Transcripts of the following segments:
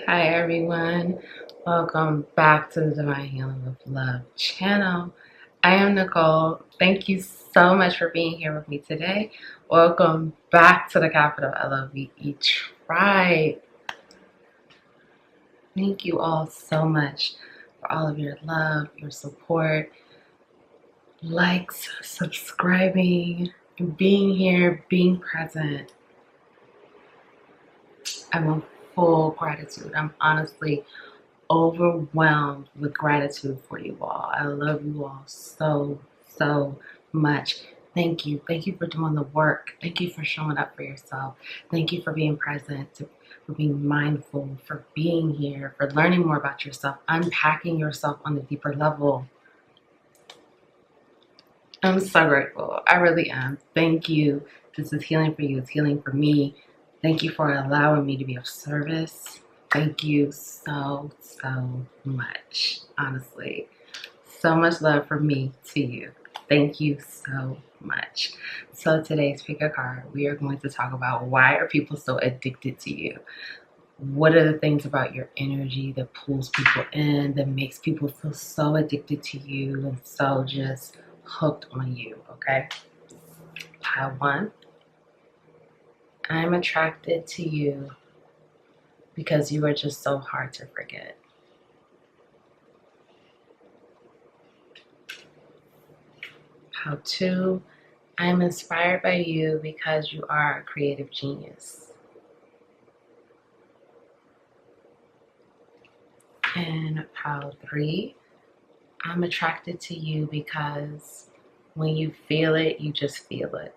Hi everyone, welcome back to the Divine Healing with Love channel. I am Nicole. Thank you so much for being here with me today. Welcome back to the capital LOVE tribe. Thank you all so much for all of your love, your support, likes, subscribing, being here, being present. I'm in full gratitude. I'm honestly overwhelmed with gratitude for you all. I love you all so much. Thank you. Thank you for doing the work. Thank you for showing up for yourself. Thank you for being present, for being mindful, for being here, for learning more about yourself, unpacking yourself on a deeper level. I'm so grateful. I really am. Thank you. This is healing for you. It's healing for me. Thank you for allowing me to be of service. Thank you so much. Honestly, so much love from me to you. Thank you so much. So today's pick a card. We are going to talk about why are people so addicted to you? What are the things about your energy that pulls people in, that makes people feel so addicted to you and so just hooked on you? Okay. Pile one. I'm attracted to you because you are just so hard to forget. Pile two. I'm inspired by you because you are a creative genius. And pile three. I'm attracted to you because when you feel it, you just feel it.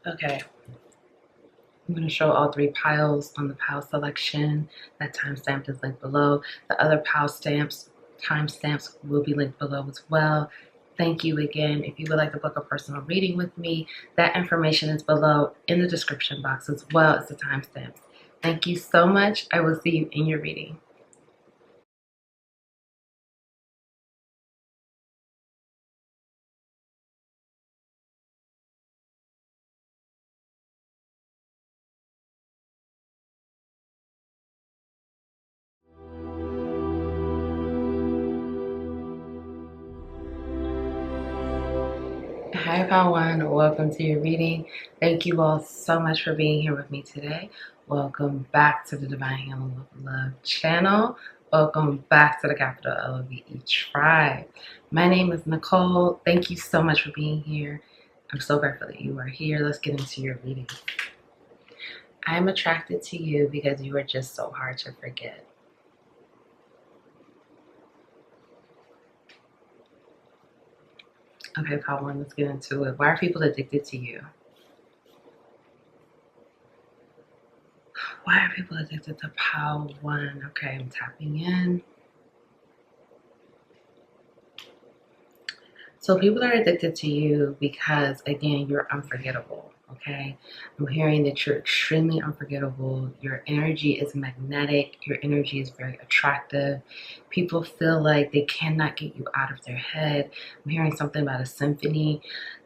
Okay. I'm going to show all three piles on the pile selection. That timestamp is linked below. The other pile timestamps will be linked below as well. Thank you again. If you would like to book a personal reading with me, that information is below in the description box as well as the timestamps. Thank you so much. I will see you in your reading. Hi, pile one. Welcome to your reading. Thank you all so much for being here with me today. Welcome back to the Divine Healing with Love channel. Welcome back to the capital LOVE tribe. My name is Nicole. Thank you so much for being here. I'm so grateful that you are here. Let's get into your reading. I'm attracted to you because you are just so hard to forget. Okay, pile one, let's get into it. Why are people addicted to you? Why are people addicted to pile one? Okay, I'm tapping in. So people are addicted to you because, again, you're unforgettable, okay? I'm hearing that you're extremely unforgettable. Your energy is magnetic. Your energy is very attractive. People feel like they cannot get you out of their head. I'm hearing something about a symphony,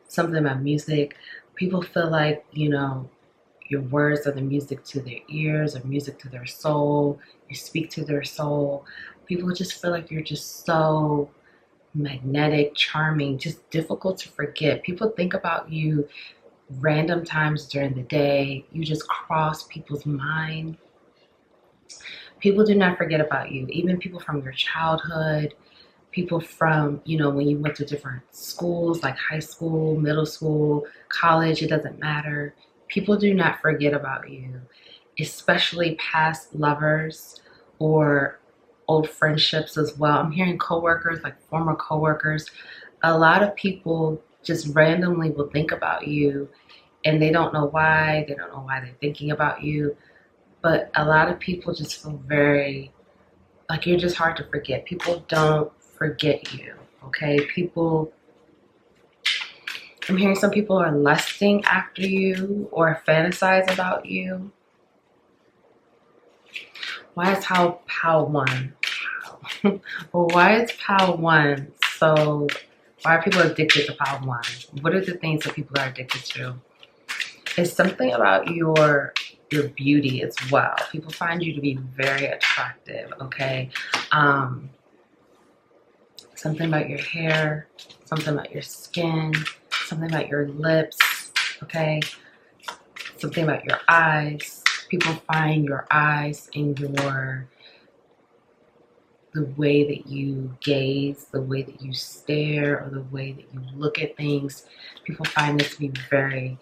something about music. People feel like, your words are the music to their ears or music to their soul. You speak to their soul. People just feel like you're just so magnetic, charming, just difficult to forget. People think about you random times during the day. You just cross people's mind. People do not forget about you. Even people from your childhood, people from, when you went to different schools, like high school, middle school, college, it doesn't matter. People do not forget about you, especially past lovers or old friendships as well. I'm hearing coworkers, like former coworkers. A lot of people just randomly will think about you and they don't know why. They don't know why they're thinking about you. But a lot of people just feel very like you're just hard to forget. People don't forget you, okay? I'm hearing some people are lusting after you or fantasize about you. Why is pile one? Well, why is pile one so? Why are people addicted to pile one? What are the things that people are addicted to? It's something about your your beauty as well. People find you to be very attractive, okay? Something about your hair, something about your skin, something about your lips, okay? Something about your eyes. People find your eyes and the way that you gaze, the way that you stare, or the way that you look at things. People find this to be very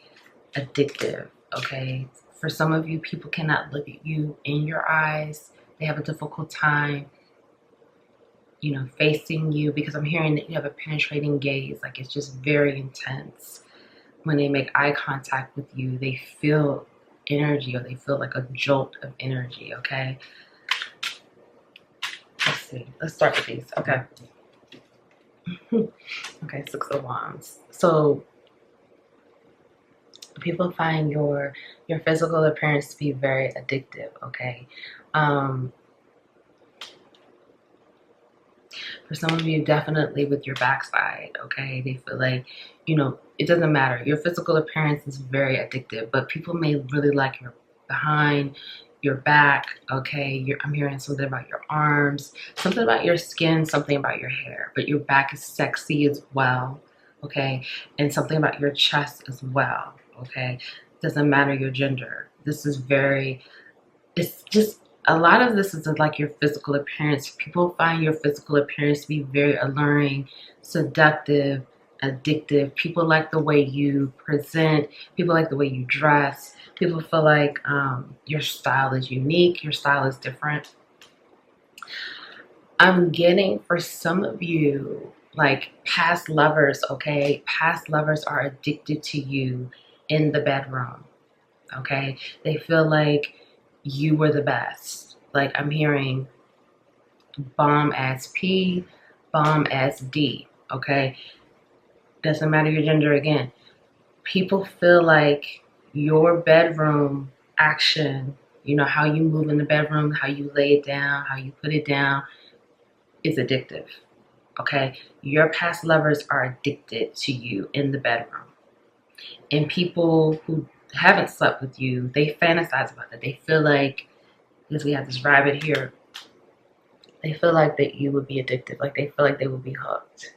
addictive, okay? For some of you, people cannot look at you in your eyes. They have a difficult time, you know, facing you, because I'm hearing that you have a penetrating gaze. Like, it's just very intense. When they make eye contact with you, they feel energy, or they feel like a jolt of energy, okay? Let's see. Let's start with these. Okay. Okay, Six of Wands. So people find your physical appearance to be very addictive, okay? For some of you, definitely with your backside, okay? They feel like, you know, it doesn't matter. Your physical appearance is very addictive, but people may really like your behind, your back, okay? I'm hearing something about your arms, something about your skin, something about your hair, but your back is sexy as well, okay? And something about your chest as well, okay? Doesn't matter your gender. This is very, it's just, a lot of this is like your physical appearance. People find your physical appearance to be very alluring, seductive, addictive. People like the way you present. People like the way you dress. People feel like your style is unique. Your style is different. I'm getting, for some of you, like past lovers, okay? Past lovers are addicted to you in the bedroom, okay? They feel like you were the best. Like, I'm hearing bomb as P, bomb as D, okay? Doesn't matter your gender again. People feel like your bedroom action, you know, how you move in the bedroom, how you lay it down, how you put it down, is addictive, okay? Your past lovers are addicted to you in the bedroom. And people who haven't slept with you, they fantasize about it. They feel like, because we have this rabbit here, they feel like that you would be addicted. Like, they feel like they would be hooked.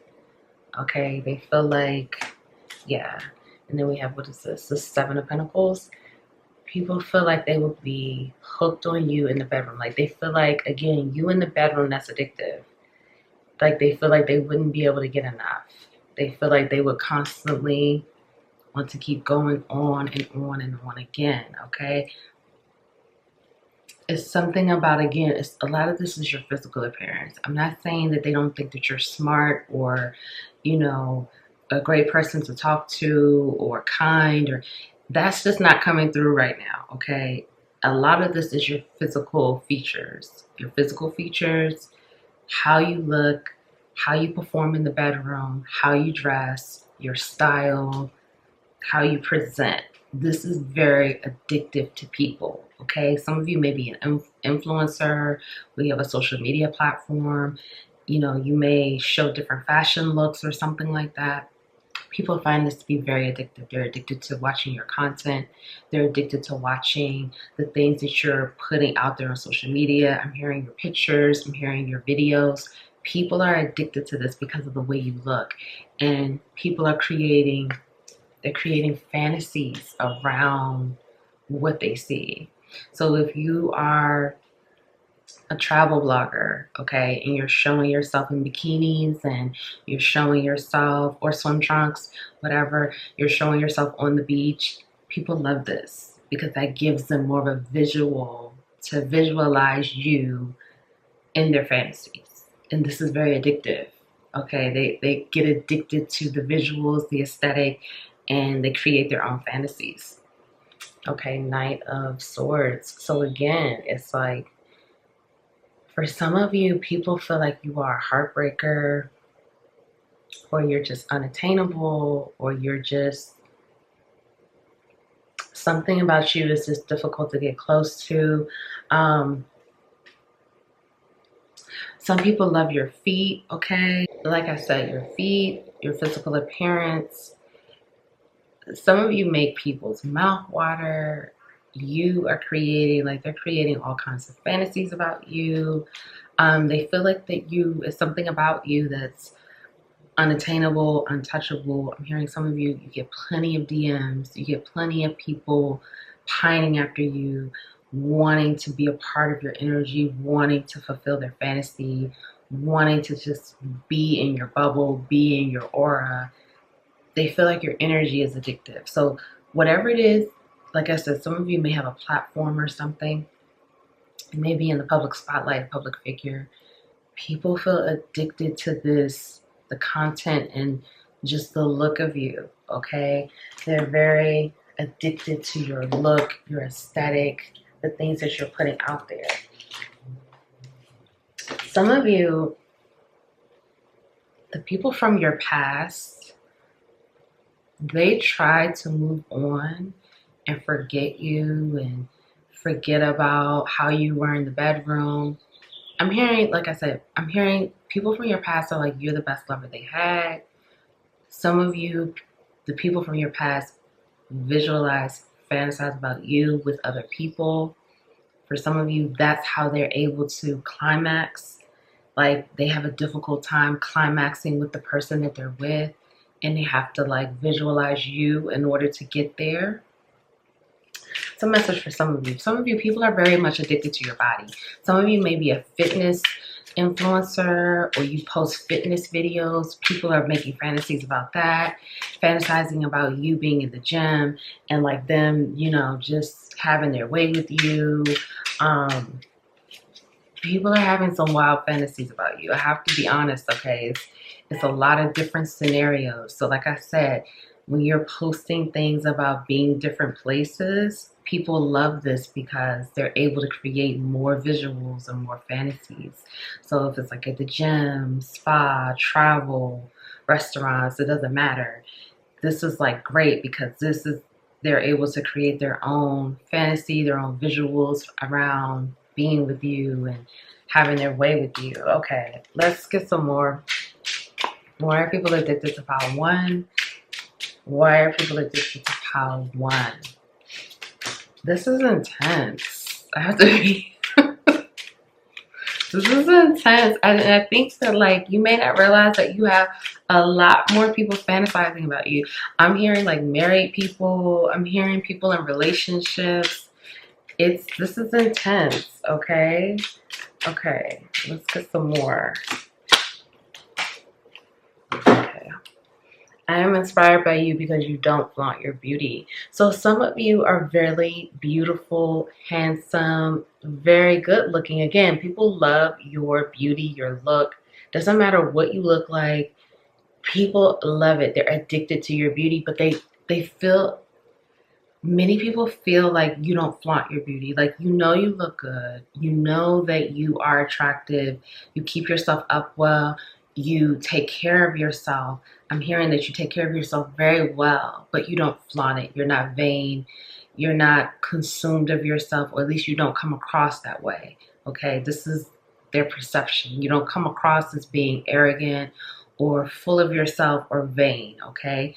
Okay, they feel like, yeah. And then we have, what is this? The Seven of Pentacles. People feel like they would be hooked on you in the bedroom. Like, they feel like, again, you in the bedroom, that's addictive. Like, they feel like they wouldn't be able to get enough. They feel like they would constantly want to keep going on and on and on again, okay? It's something about, again, it's a lot of this is your physical appearance. I'm not saying that they don't think that you're smart or, you know, a great person to talk to or kind, or that's just not coming through right now, okay? A lot of this is your physical features. Your physical features, how you look, how you perform in the bedroom, how you dress, your style, how you present. This is very addictive to people, okay? Some of you may be an influencer. We have a social media platform. You know, you may show different fashion looks or something like that. People find this to be very addictive. They're addicted to watching your content. They're addicted to watching the things that you're putting out there on social media. I'm hearing your pictures. I'm hearing your videos. People are addicted to this because of the way you look. And people are creating fantasies around what they see. So if you are a travel blogger, okay, and you're showing yourself in bikinis and you're showing yourself, or swim trunks, whatever, you're showing yourself on the beach, people love this because that gives them more of a visual to visualize you in their fantasies. And this is very addictive, okay? They get addicted to the visuals, the aesthetic, and they create their own fantasies. Okay, Knight of Swords. So again, it's like, for some of you, people feel like you are a heartbreaker, or you're just unattainable, or you're just, something about you is just difficult to get close to. Some people love your feet, okay? Like I said, your feet, your physical appearance. Some of you make people's mouth water. you are creating, like they're creating all kinds of fantasies about you. They feel like that you is something about you that's unattainable, untouchable. I'm hearing some of you, you get plenty of DMs, you get plenty of people pining after you, wanting to be a part of your energy, wanting to fulfill their fantasy, wanting to just be in your bubble, be in your aura. They feel like your energy is addictive. So whatever it is, like I said, some of you may have a platform or something. You may be in the public spotlight, public figure. People feel addicted to this, the content and just the look of you, okay? They're very addicted to your look, your aesthetic, the things that you're putting out there. Some of you, the people from your past, they try to move on and forget you and forget about how you were in the bedroom. I'm hearing, like I said, I'm hearing people from your past are like, you're the best lover they had. Some of you, the people from your past, visualize, fantasize about you with other people. For some of you, that's how they're able to climax. Like they have a difficult time climaxing with the person that they're with, and they have to like visualize you in order to get there. It's a message for some of you. Some of you, people are very much addicted to your body. Some of you may be a fitness influencer or you post fitness videos. People are making fantasies about that, fantasizing about you being in the gym and like them, you know, just having their way with you. People are having some wild fantasies about you. I have to be honest, okay? It's a lot of different scenarios. So like I said, when you're posting things about being different places, people love this because they're able to create more visuals and more fantasies. So if it's like at the gym, spa, travel, restaurants, it doesn't matter. This is like great because they're able to create their own fantasy, their own visuals around being with you and having their way with you. Okay, let's get some more. Why are people addicted to pile one? Why are people addicted to pile one? This is intense. I have to be. This is intense. And I think that like you may not realize that you have a lot more people fantasizing about you. I'm hearing like married people. I'm hearing people in relationships. This is intense, okay? Okay, let's get some more. Okay. I am inspired by you because you don't flaunt your beauty. So some of you are very beautiful, handsome, very good looking. Again, people love your beauty, your look. Doesn't matter what you look like. People love it. They're addicted to your beauty, but they feel, many people feel like you don't flaunt your beauty. Like, you know, you look good. You know that you are attractive. You keep yourself up well. You take care of yourself. I'm hearing that you take care of yourself very well, but you don't flaunt it. You're not vain. You're not consumed of yourself, or at least you don't come across that way. Okay, this is their perception. You don't come across as being arrogant or full of yourself or vain. Okay,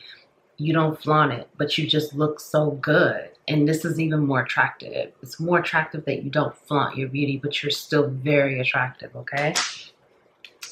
you don't flaunt it, but you just look so good. And this is even more attractive. It's more attractive that you don't flaunt your beauty, but you're still very attractive, okay?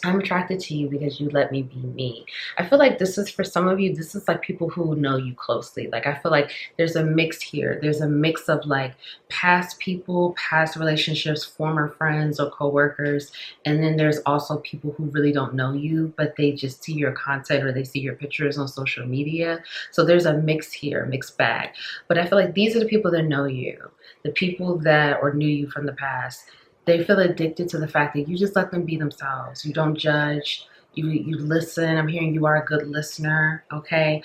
I'm attracted to you because you let me be me. I feel like this is, for some of you, this is like people who know you closely. Like, I feel like there's a mix here. There's a mix of like past people, past relationships, former friends or coworkers. And then there's also people who really don't know you, but they just see your content or they see your pictures on social media. So there's a mix here, mixed bag. But I feel like these are the people that know you, the people that or knew you from the past. They feel addicted to the fact that you just let them be themselves. You don't judge. You listen. I'm hearing you are a good listener, okay?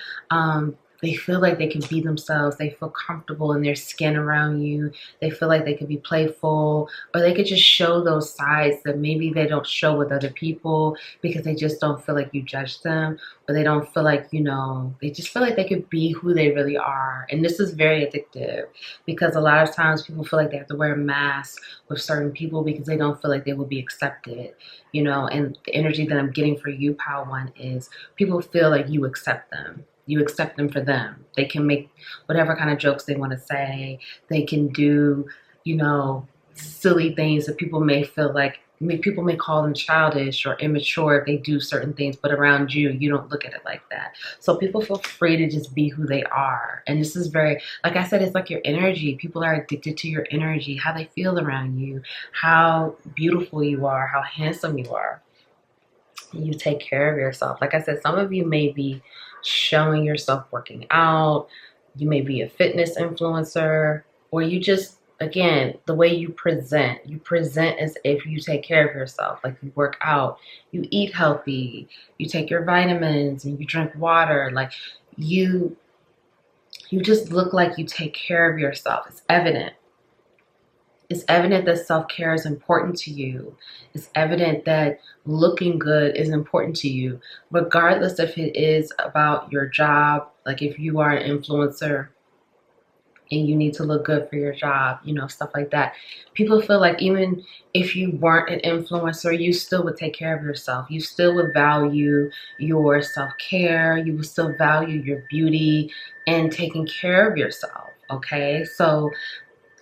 They feel like they can be themselves. They feel comfortable in their skin around you. They feel like they could be playful, or they could just show those sides that maybe they don't show with other people because they just don't feel like you judge them, or they don't feel like, you know, they just feel like they could be who they really are. And this is very addictive because a lot of times people feel like they have to wear a mask with certain people because they don't feel like they will be accepted, you know. And the energy that I'm getting for you, Pile One, is people feel like you accept them. You accept them for them. They can make whatever kind of jokes they want to say. They can do, you know, silly things that people may feel like, people may call them childish or immature if they do certain things, but around you, you don't look at it like that. So people feel free to just be who they are. And this is very, like I said, it's like your energy. People are addicted to your energy, how they feel around you, how beautiful you are, how handsome you are. You take care of yourself. Like I said, some of you may be showing yourself working out. You may be a fitness influencer, or you just, again, the way you present as if you take care of yourself. Like you work out, you eat healthy, you take your vitamins and you drink water. Like you just look like you take care of yourself. It's evident. It's evident that self-care is important to you. It's evident that looking good is important to you, regardless if it is about your job. Like if you are an influencer and you need to look good for your job, you know, stuff like that. People feel like even if you weren't an influencer, you still would take care of yourself. You still would value your self-care. You would still value your beauty and taking care of yourself, okay? So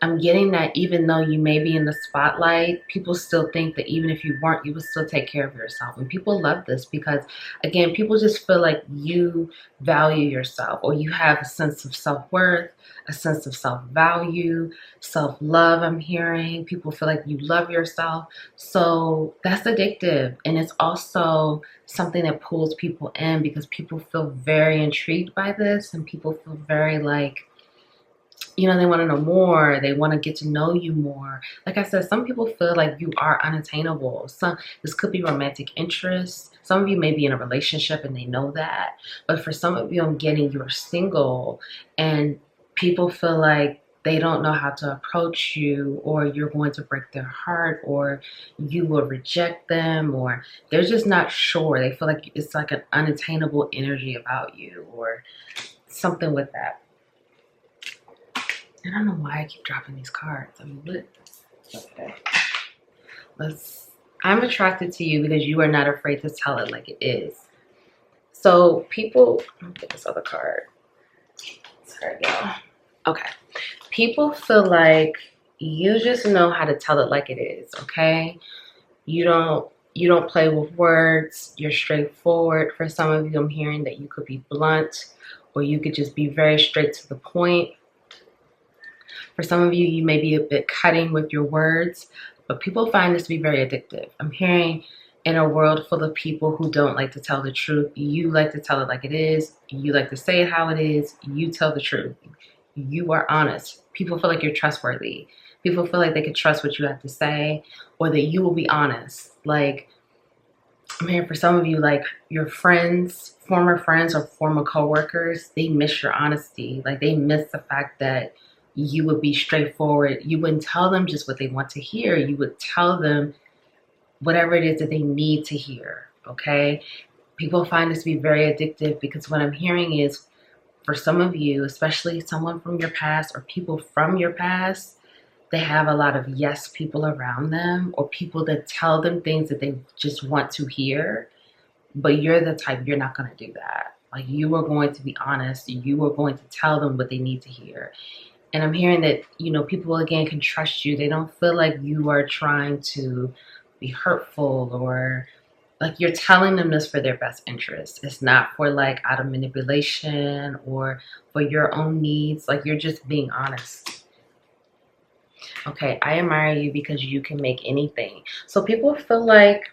I'm getting that even though you may be in the spotlight, people still think that even if you weren't, you would still take care of yourself. And people love this because, again, people just feel like you value yourself, or you have a sense of self-worth, a sense of self-value, self-love. I'm hearing people feel like you love yourself. So that's addictive. And it's also something that pulls people in because people feel very intrigued by this, and people feel very like, you know, they want to know more. They want to get to know you more. Like I said, some people feel like you are unattainable. This could be romantic interest. Some of you may be in a relationship and they know that. But for some of you, I'm getting you're single and people feel like they don't know how to approach you, or you're going to break their heart, or you will reject them, or they're just not sure. They feel like it's like an unattainable energy about you, or something with that. I don't know why I keep dropping these cards. I mean, what? Okay. I'm attracted to you because you are not afraid to tell it like it is. So people, let me get this other card. Sorry, y'all. Okay. People feel like you just know how to tell it like it is, okay? You don't play with words. You're straightforward. For some of you, I'm hearing that you could be blunt, or you could just be very straight to the point. For some of you, you may be a bit cutting with your words, but people find this to be very addictive. I'm hearing in a world full of people who don't like to tell the truth, you like to tell it like it is. You like to say it how it is. You tell the truth. You are honest. People feel like you're trustworthy. People feel like they can trust what you have to say, or that you will be honest. Like, I'm hearing for some of you, like your friends, former friends or former coworkers, they miss your honesty. Like they miss the fact that you would be straightforward. You wouldn't tell them just what they want to hear. You would tell them whatever it is that they need to hear, okay? People find this to be very addictive because what I'm hearing is, for some of you, especially someone from your past or people from your past, they have a lot of yes people around them, or people that tell them things that they just want to hear, but you're the type, you're not going to do that. Like you are going to be honest. You are going to tell them what they need to hear. And I'm hearing that, you know, people, again, can trust you. They don't feel like you are trying to be hurtful, or like you're telling them this for their best interest. It's not for like out of manipulation or for your own needs. Like you're just being honest. Okay, I admire you because you can make anything. So people feel like,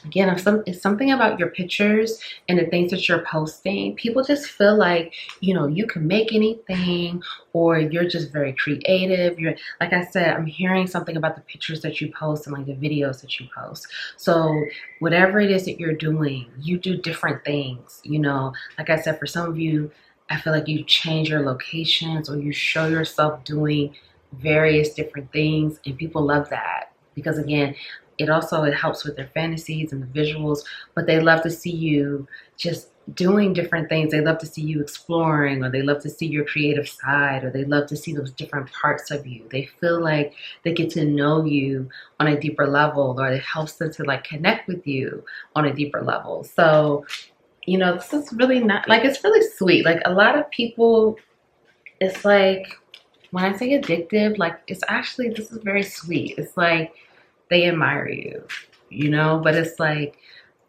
again, it's something about your pictures and the things that you're posting. People just feel like, you know, you can make anything, or you're just very creative. You're, like I said, I'm hearing something about the pictures that you post and like the videos that you post. So whatever it is that you're doing, you do different things. You know, like I said, for some of you, I feel like you change your locations, or you show yourself doing various different things, and people love that because, again, it helps with their fantasies and the visuals, but they love to see you just doing different things. They love to see you exploring, or they love to see your creative side, or they love to see those different parts of you. They feel like they get to know you on a deeper level, or it helps them to like connect with you on a deeper level. So you know, this is really not, like, it's really sweet. Like, a lot of people, it's like, when I say addictive, like, it's actually, this is very sweet. It's like they admire you, you know, but it's like,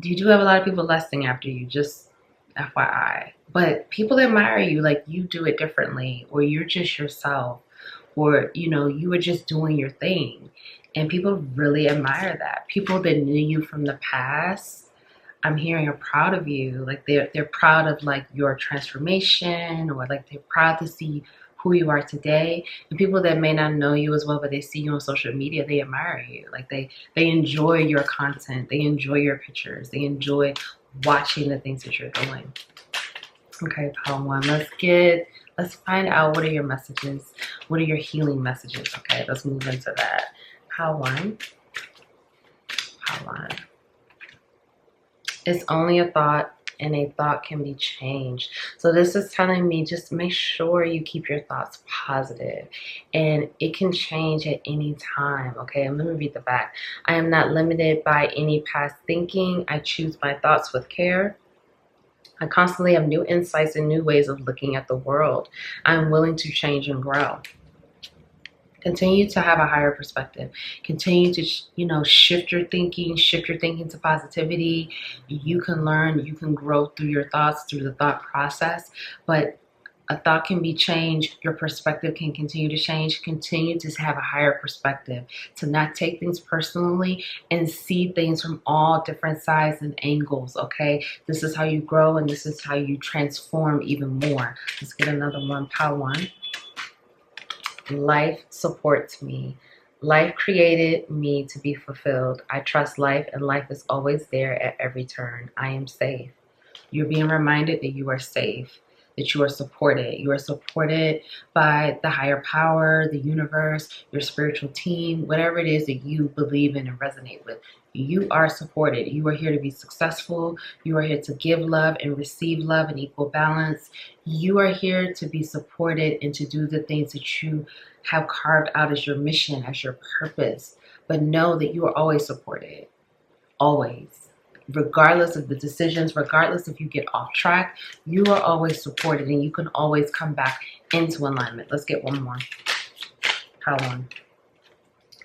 you do have a lot of people lusting after you, just FYI. But people admire you, like, you do it differently, or you're just yourself, or, you know, you were just doing your thing. And people really admire that. People that knew you from the past, I'm hearing are proud of you. Like, they're proud of, like, your transformation, or like they're proud to see who you are today. And people that may not know you as well, but they see you on social media, they admire you. Like, they enjoy your content, they enjoy your pictures, they enjoy watching the things that you're doing. Okay, pile one. Let's find out, what are your messages? What are your healing messages? Okay, let's move into that. Pile one. Pile one. It's only a thought, and a thought can be changed. So this is telling me, just make sure you keep your thoughts positive, and it can change at any time. Okay, and let me read the back. I am not limited by any past thinking. I choose my thoughts with care. I constantly have new insights and new ways of looking at the world. I'm willing to change and grow. Continue to have a higher perspective. Continue to, you know, shift your thinking to positivity. You can learn, you can grow through your thoughts, through the thought process. But a thought can be changed. Your perspective can continue to change. Continue to have a higher perspective, to not take things personally, and see things from all different sides and angles. Okay, this is how you grow, and this is how you transform even more. Let's get another one. Pile one. Life supports me. Life created me to be fulfilled. I trust life, and life is always there at every turn. I am safe. You're being reminded that you are safe, that you are supported. You are supported by the higher power, the universe, your spiritual team, whatever it is that you believe in and resonate with. You are supported. You are here to be successful. You are here to give love and receive love in equal balance. You are here to be supported and to do the things that you have carved out as your mission, as your purpose. But know that you are always supported. Always. Regardless of the decisions, regardless if you get off track, you are always supported, and you can always come back into alignment. Let's get one more. Pile one.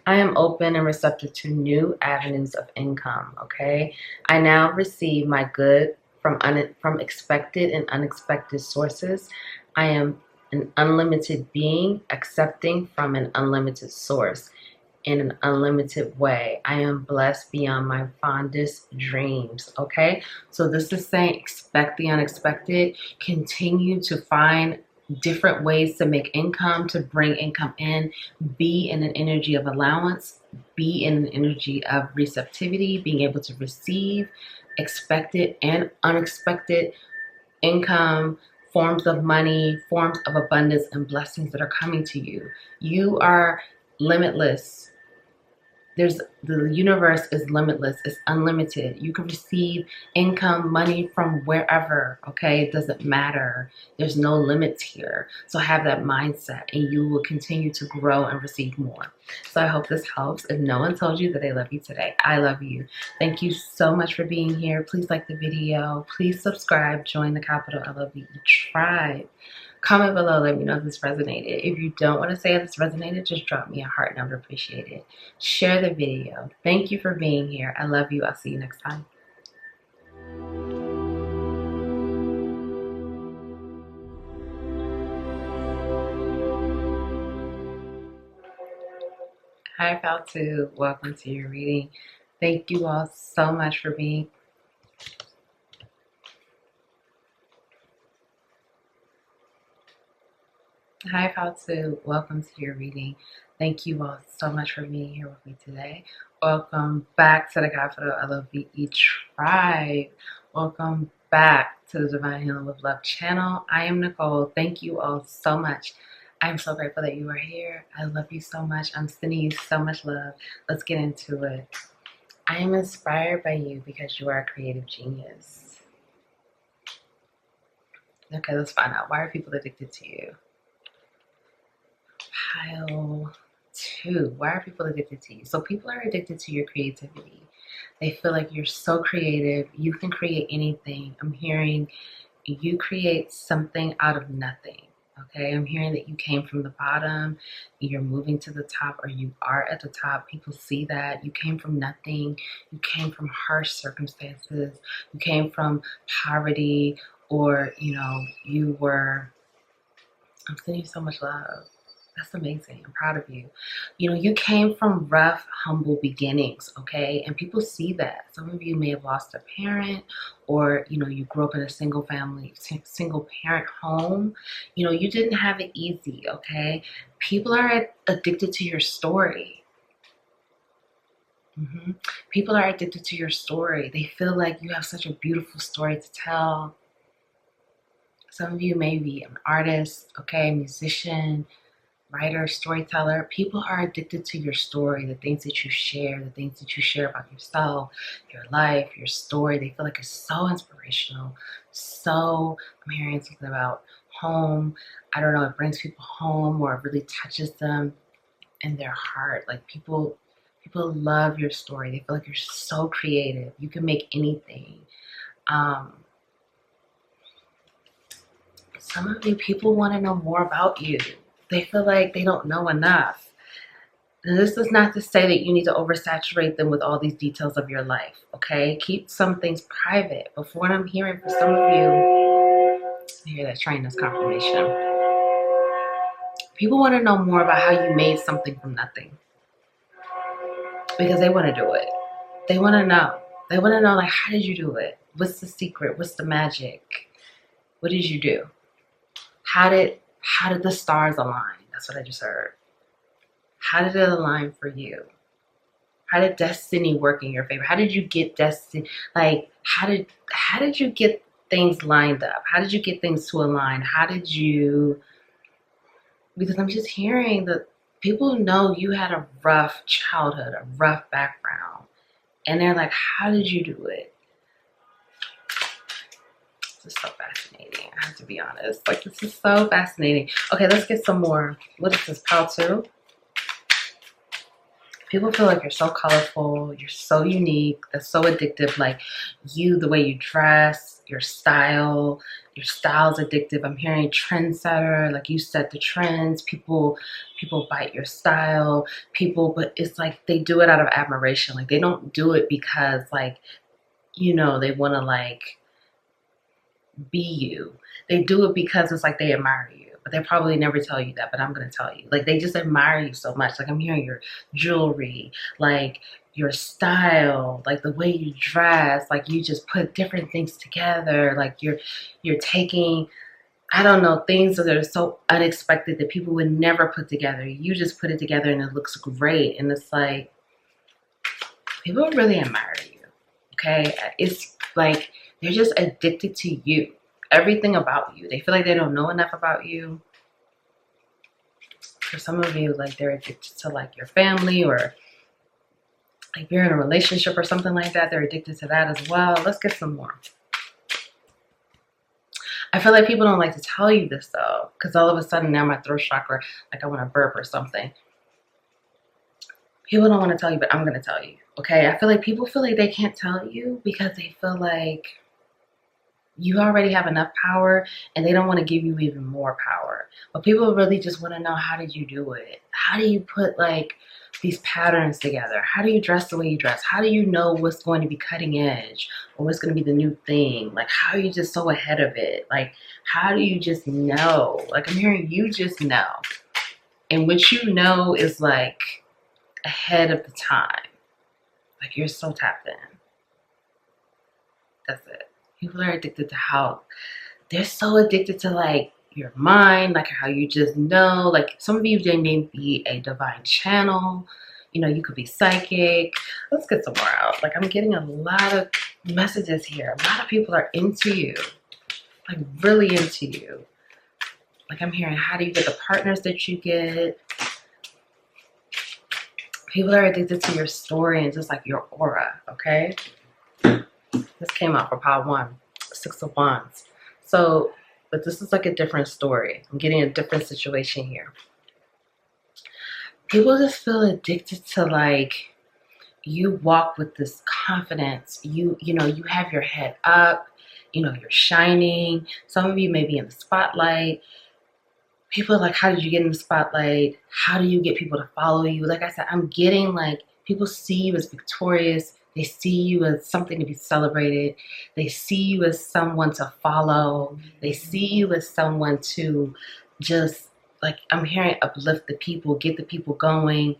I am open and receptive to new avenues of income. Okay, I now receive my good from expected and unexpected sources. I am an unlimited being, accepting from an unlimited source in an unlimited way. I am blessed beyond my fondest dreams. Okay, so this is saying, expect the unexpected. Continue to find different ways to make income, to bring income in. Be in an energy of allowance. Be in an energy of receptivity, being able to receive expected and unexpected income, forms of money, forms of abundance, and blessings that are coming to you. You are limitless. The universe is limitless. It's unlimited. You can receive income, money from wherever. Okay, it doesn't matter. There's no limits here. So have that mindset, and you will continue to grow and receive more. So I hope this helps. If no one told you that they love you today, I love you. Thank you so much for being here. Please like the video. Please subscribe. Join the capital LOVE tribe. Comment below, let me know if this resonated. If you don't want to say if this resonated, just drop me a heart and I would appreciate it. Share the video. Thank you for being here. I love you. I'll see you next time. Hi, Pal 2. Welcome to your reading. Thank you all so much for being Hi, Fautu. Welcome to your reading. Thank you all so much for being here with me today. Welcome back to the Capital LOVE tribe. Welcome back to the Divine Healing with Love channel. I am Nicole. Thank you all so much. I'm so grateful that you are here. I love you so much. I'm sending you so much love. Let's get into it. I am inspired by you because you are a creative genius. Okay, let's find out. Why are people addicted to you? Pile 2. Why are people addicted to you? So people are addicted to your creativity. They feel like you're so creative. You can create anything. I'm hearing you create something out of nothing. Okay, I'm hearing that you came from the bottom, you're moving to the top, or you are at the top. People see that. You came from nothing. You came from harsh circumstances. You came from poverty, or, you were. I'm sending you so much love. That's amazing. I'm proud of you. You came from rough, humble beginnings, okay? And people see that. Some of you may have lost a parent, or, you grew up in a single parent home. You didn't have it easy, okay? People are addicted to your story. People are addicted to your story. They feel like you have such a beautiful story to tell. Some of you may be an artist, okay, musician, writer, storyteller. People are addicted to your story, the things that you share, the things that you share about yourself, your life, your story. They feel like it's so inspirational. I'm hearing something about home. I don't know, it brings people home, or it really touches them in their heart. Like people love your story. They feel like you're so creative. You can make anything. Some of you, people want to know more about you. They feel like they don't know enough. And this is not to say that you need to oversaturate them with all these details of your life, okay? Keep some things private. But for what I'm hearing for some of you, I hear that train is confirmation. People want to know more about how you made something from nothing, because they want to do it. They want to know. They want to know, like, how did you do it? What's the secret? What's the magic? What did you do? How did the stars align? That's what I just heard. How did it align for you? How did destiny work in your favor? How did you get destiny? Like, how did you get things lined up? How did you get things to align? Because I'm just hearing that people know you had a rough childhood, a rough background. And they're like, how did you do it? This is so fascinating. I have to be honest. Like, this is so fascinating. Okay, let's get some more. What is this? Pile 2? People feel like you're so colorful. You're so unique. That's so addictive. Like, the way you dress, your style's addictive. I'm hearing trendsetter. Like, you set the trends. People bite your style. But it's like they do it out of admiration. Like, they don't do it because, like, they want to, like, be you. They do it because it's like they admire you. But they probably never tell you that, but I'm going to tell you. Like, they just admire you so much. Like, I'm hearing your jewelry, like your style, like the way you dress, like you just put different things together. Like you're taking, I don't know, things that are so unexpected that people would never put together. You just put it together and it looks great. And it's like, people really admire you. Okay? It's like they're just addicted to you. Everything about you. They feel like they don't know enough about you. For some of you, like, they're addicted to, like, your family, or like you're in a relationship or something like that. They're addicted to that as well. Let's get some more. I feel like people don't like to tell you this, though, because all of a sudden now my throat chakra, like I want to burp or something. People don't want to tell you, but I'm going to tell you. Okay? I feel like people feel like they can't tell you because they feel like you already have enough power and they don't want to give you even more power. But people really just want to know, how did you do it? How do you put, like, these patterns together? How do you dress the way you dress? How do you know what's going to be cutting edge or what's going to be the new thing? Like, how are you just so ahead of it? Like, how do you just know? Like, I'm hearing you just know. And what you know is, like, ahead of the time. Like, you're so tapped in. That's it. People are addicted to how they're so addicted to, like, your mind, like how you just know. Like, some of you, they may be a divine channel. You could be psychic. Let's get some more out. Like, I'm getting a lot of messages here. A lot of people are into you, like, really into you. Like, I'm hearing, how do you get the partners that you get? People are addicted to your story and just, like, your aura, okay? This came out for pile 1, 6 of Wands. So, but this is like a different story. I'm getting a different situation here. People just feel addicted to, like, you walk with this confidence. You know, you have your head up, you know, you're shining. Some of you may be in the spotlight. People are like, how did you get in the spotlight? How do you get people to follow you? Like I said, I'm getting like, people see you as victorious. They see you as something to be celebrated. They see you as someone to follow. They see you as someone to just, like, I'm hearing uplift the people, get the people going.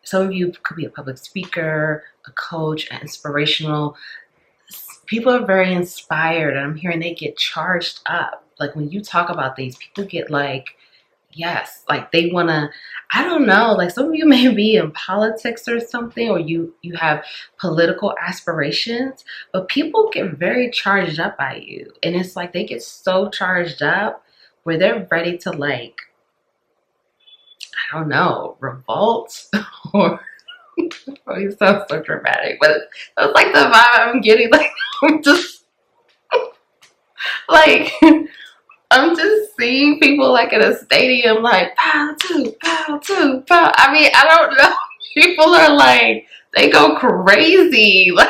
Some of you could be a public speaker, a coach, an inspirational. People are very inspired, and I'm hearing they get charged up. Like when you talk about these, people get like, yes, like they want to, I don't know, like some of you may be in politics or something, or you have political aspirations, but people get very charged up by you. And it's like they get so charged up where they're ready to, like, I don't know, revolt or oh, you sound so dramatic, but it's like the vibe I'm getting. Like, I'm just like, I'm just seeing people like in a stadium, like pow two, pow two, pow. I mean, I don't know. People are like, they go crazy. Like,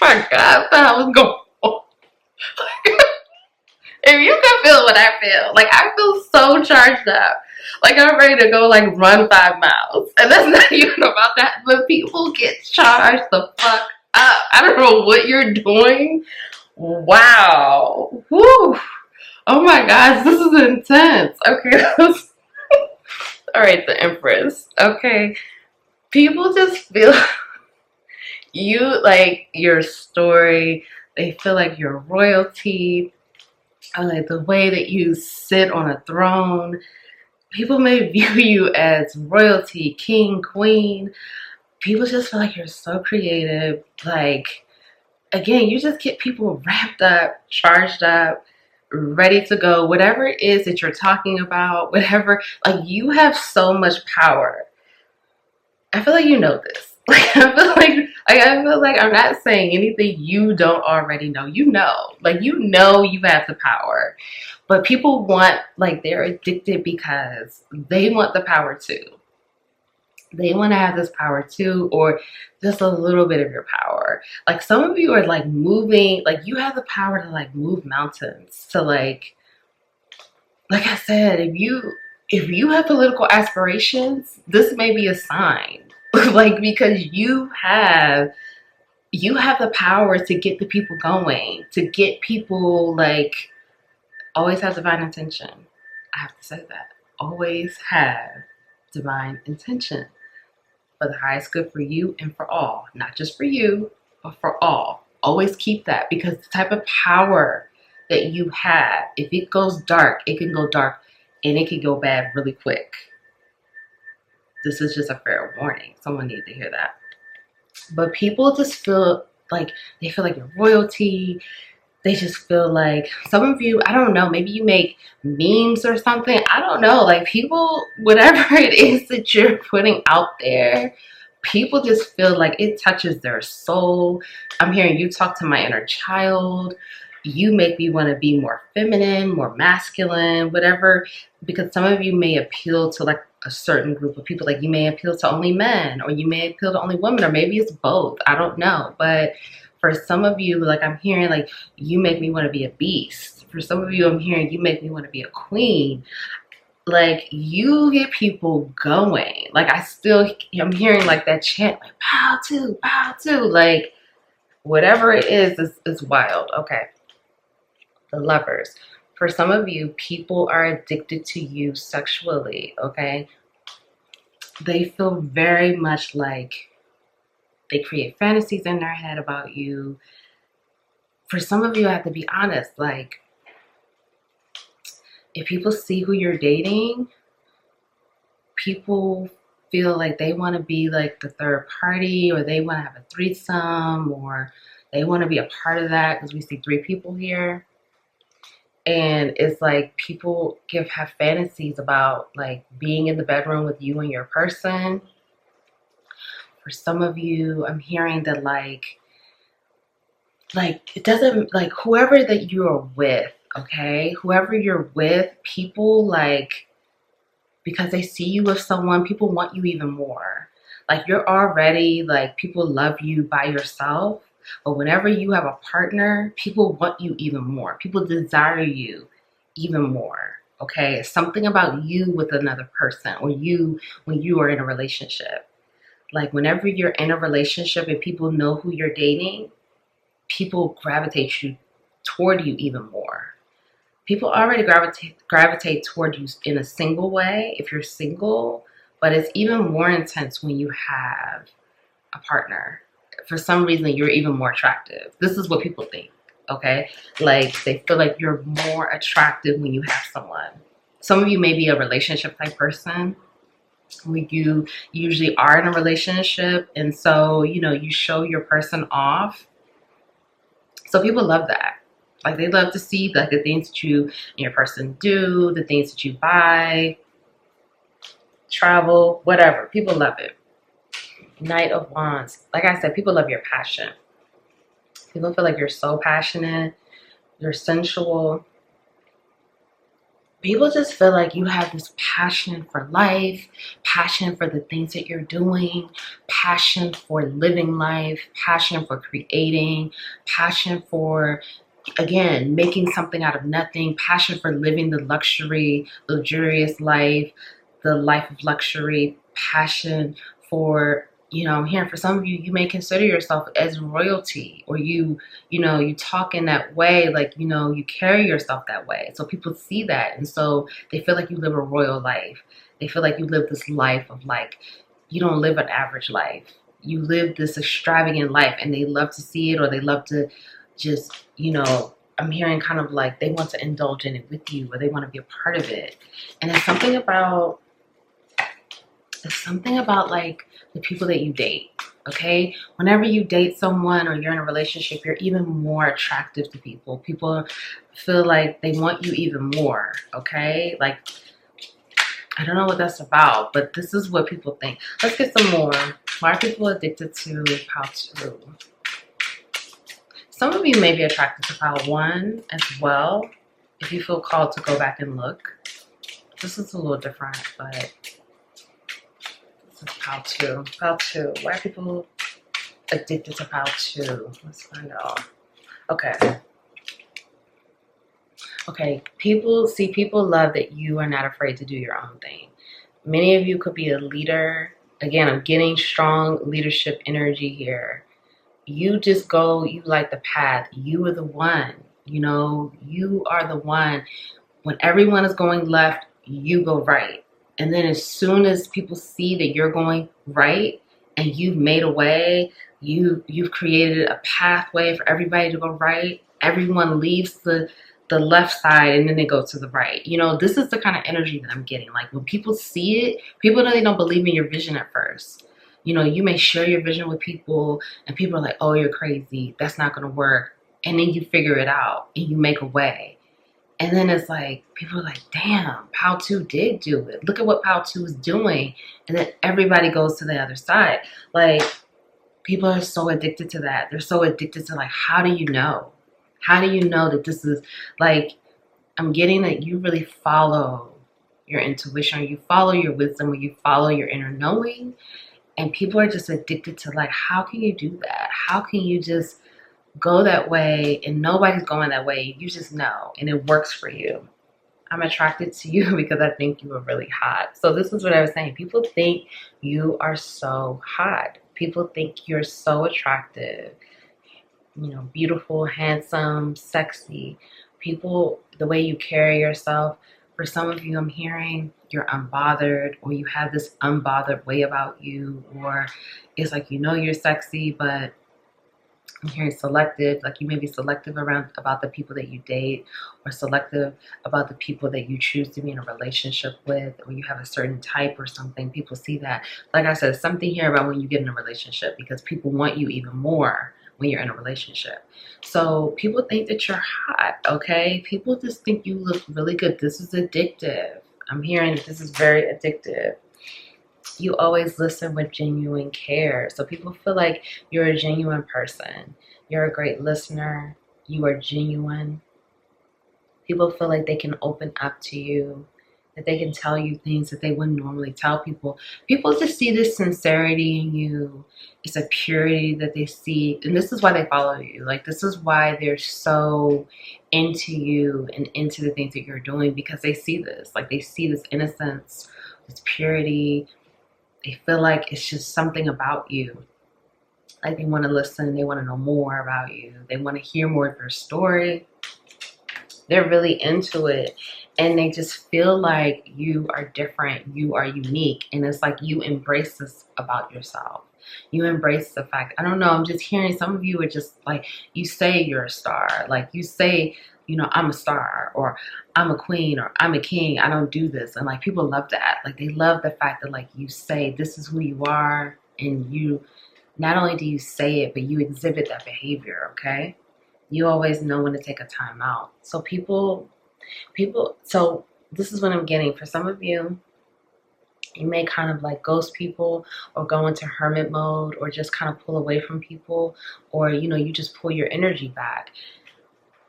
my God, that was going on. If you can feel what I feel, like I feel so charged up. Like I'm ready to go like run 5 miles. And that's not even about that, but people get charged the fuck up. I don't know what you're doing. Wow. Whew. Oh my gosh, this is intense. Okay. All right, the Empress. Okay. People just feel you, like your story. They feel like you're royalty. I like the way that you sit on a throne. People may view you as royalty, king, queen. People just feel like you're so creative. Like, again, you just get people wrapped up, charged up, ready to go. Whatever it is that you're talking about, whatever, like you have so much power. I feel like you know this. Like I feel like I'm not saying anything you don't already know. You know, like you know you have the power. But people want, like, they're addicted because they want the power too. They want to have this power too, or just a little bit of your power. Like some of you are like moving, like you have the power to like move mountains, to like I said, if you have political aspirations, this may be a sign. Like because you have the power to get the people going, to get people, like, always have divine intention. I have to say that. Always have divine intention for the highest good for you and for all. Not just for you, but for all. Always keep that, because the type of power that you have, if it goes dark, it can go dark and it can go bad really quick. This is just a fair warning. Someone needs to hear that. But people just feel like, they feel like you're royalty. They just feel like, some of you, I don't know, maybe you make memes or something. I don't know. Like people, whatever it is that you're putting out there, people just feel like it touches their soul. I'm hearing you talk to my inner child. You make me want to be more feminine, more masculine, whatever. Because some of you may appeal to like a certain group of people. Like you may appeal to only men, or you may appeal to only women, or maybe it's both. I don't know. But for some of you, like I'm hearing like you make me want to be a beast. For some of you, I'm hearing you make me want to be a queen. Like you get people going. Like I'm hearing like that chant, like pow to, like whatever it is wild. Okay. The Lovers. For some of you, people are addicted to you sexually, okay? They feel very much like they create fantasies in their head about you. For some of you, I have to be honest, like, if people see who you're dating, people feel like they want to be like the third party, or they want to have a threesome, or they want to be a part of that, because we see 3 people here. And it's like people have fantasies about like being in the bedroom with you and your person. For some of you, I'm hearing that like it doesn't, like whoever that you're with, okay? Whoever you're with, people like, because they see you with someone, people want you even more. Like you're already like people love you by yourself, but whenever you have a partner, people want you even more. People desire you even more. Okay, it's something about you with another person, or you when you are in a relationship. Like whenever you're in a relationship and people know who you're dating, people gravitate you toward you even more. People already gravitate toward you in a single way if you're single, but it's even more intense when you have a partner. For some reason, you're even more attractive. This is what people think, okay? Like they feel like you're more attractive when you have someone. Some of you may be a relationship type person. You usually are in a relationship, and so you show your person off. So people love that. Like they love to see like the things that you and your person do, the things that you buy, travel, whatever. People love it. Knight of Wands. Like I said, people love your passion. People feel like you're so passionate, you're sensual. People just feel like you have this passion for life, passion for the things that you're doing, passion for living life, passion for creating, passion for, again, making something out of nothing, passion for living the luxurious life, the life of luxury, passion for, I'm hearing for some of you, you may consider yourself as royalty, or you talk in that way, like, you carry yourself that way. So people see that. And so they feel like you live a royal life. They feel like you live this life of like, you don't live an average life. You live this extravagant life, and they love to see it, or they love to just, I'm hearing kind of like they want to indulge in it with you, or they want to be a part of it. And it's something about like the people that you date, okay? Whenever you date someone or you're in a relationship, you're even more attractive to people. People feel like they want you even more, okay? Like, I don't know what that's about, but this is what people think. Let's get some more. Why are people addicted to Pile 2? Some of you may be attracted to Pile 1 as well, if you feel called to go back and look. This is a little different, but Pile 2. Pile 2. Why are people addicted to Pile 2? Let's find out. Okay. People love that you are not afraid to do your own thing. Many of you could be a leader. Again, I'm getting strong leadership energy here. You just go, you light the path. You are the one. You are the one. When everyone is going left, you go right. And then as soon as people see that you're going right and you've made a way, you've created a pathway for everybody to go right, everyone leaves the left side and then they go to the right. This is the kind of energy that I'm getting. Like when people see it, people know they don't believe in your vision at first. You may share your vision with people and people are like, oh, you're crazy. That's not going to work. And then you figure it out and you make a way. And then it's like, people are like, damn, Pile 2 did do it. Look at what Pile 2 is doing. And then everybody goes to the other side. Like, people are so addicted to that. They're so addicted to like, how do you know? How do you know that this is like, I'm getting that you really follow your intuition, or you follow your wisdom, or you follow your inner knowing. And people are just addicted to like, how can you do that? How can you just go that way and nobody's going that way? You just know, and it works for you. I'm attracted to you because I think you are really hot. So this is what I was saying. People think you are so hot. People think you're so attractive, beautiful, handsome, sexy. People, the way you carry yourself, for some of you, I'm hearing you're unbothered, or you have this unbothered way about you, or it's like, you're sexy, but I'm hearing selective, like you may be selective about the people that you date, or selective about the people that you choose to be in a relationship with, or you have a certain type or something. People see that. Like I said, something here about when you get in a relationship, because people want you even more when you're in a relationship. So people think that you're hot, okay? People just think you look really good. This is addictive. I'm hearing this is very addictive. You always listen with genuine care. So people feel like you're a genuine person. You're a great listener. You are genuine. People feel like they can open up to you. that they can tell you things that they wouldn't normally tell people. People just see this sincerity in you. It's a purity that they see. And this is why they follow you. Like, this is why they're so into you and into the things that you're doing, because they see this. Like, they see this innocence, this purity. They feel like it's just something about you. Like, they want to listen. They want to know more about you. They want to hear more of your story. They're really into it, and they just feel like you are different, you are unique, and it's like you embrace this about yourself. You embrace the fact, I don't know, I'm just hearing some of you are just like, you say you're a star, like you say, you know, I'm a star, or I'm a queen, or I'm a king, I don't do this. And like, people love that. Like, they love the fact that like you say this is who you are, and you not only do you say it, but you exhibit that behavior. Okay, you always know when to take a time out. So so this is what I'm getting. For some of you, you may kind of like ghost people, or go into hermit mode, or just kind of pull away from people, or, you know, you just pull your energy back.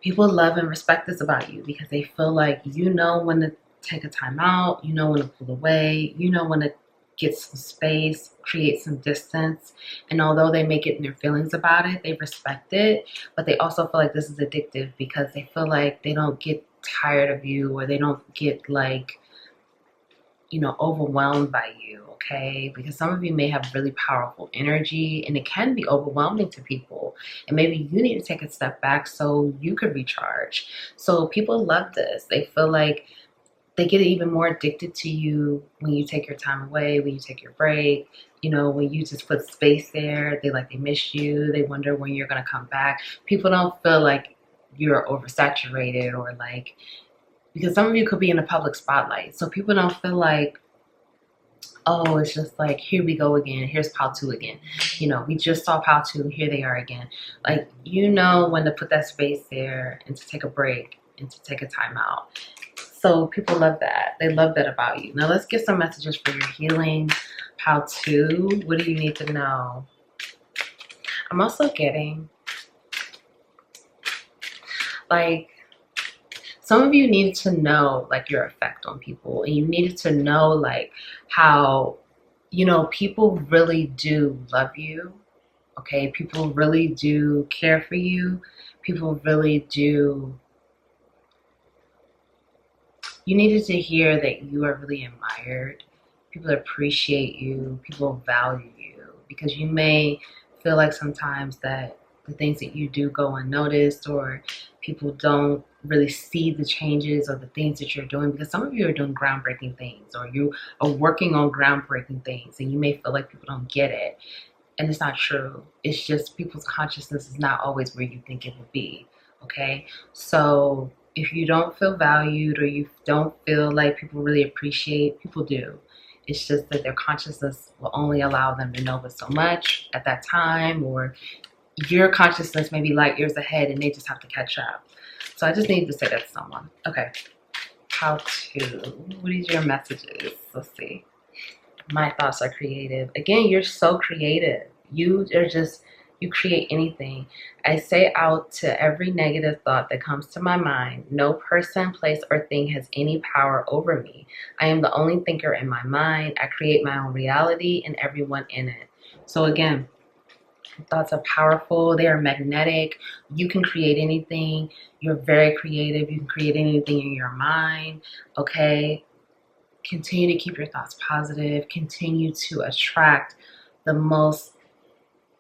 People love and respect this about you, because they feel like you know when to take a time out, you know when to pull away, you know when to get some space, create some distance. And although they may get in their feelings about it, they respect it, but they also feel like this is addictive, because they feel like they don't get tired of you, or they don't get like, you know, overwhelmed by you. Okay, because some of you may have really powerful energy, and it can be overwhelming to people, and maybe you need to take a step back so you could recharge. So people love this. They feel like they get even more addicted to you when you take your time away, when you take your break, you know, when you just put space there. They miss you. They wonder when you're going to come back. People don't feel like you're oversaturated, or like, because some of you could be in a public spotlight. So people don't feel like, oh, it's just like, here we go again. Here's Pal 2 again. You know, we just saw Pal 2. Here they are again. Like, you know when to put that space there, and to take a break, and to take a time out. So people love that. They love that about you. Now let's get some messages for your healing. How to? What do you need to know? I'm also getting, like, some of you needed to know like your effect on people, and you needed to know like how, you know, people really do love you. Okay, people really do care for you. People really do. You needed to hear that you are really admired. People appreciate you. People value you, because you may feel like sometimes that the things that you do go unnoticed, or people don't really see the changes or the things that you're doing, because some of you are doing groundbreaking things, or you are working on groundbreaking things, and you may feel like people don't get it. And it's not true. It's just people's consciousness is not always where you think it would be. Okay, so if you don't feel valued, or you don't feel like people really appreciate, people do. It's just that their consciousness will only allow them to know but so much at that time, or your consciousness may be light years ahead, and they just have to catch up. So I just need to say that to someone. Okay, how to? What is your messages? Let's see. My thoughts are creative. Again, you're so creative. You are just, you create anything. I say out to every negative thought that comes to my mind, no person, place, or thing has any power over me. I am the only thinker in my mind. I create my own reality and everyone in it. So again, thoughts are powerful. They are magnetic. You can create anything. You're very creative. You can create anything in your mind. Okay. Continue to keep your thoughts positive. Continue to attract the most,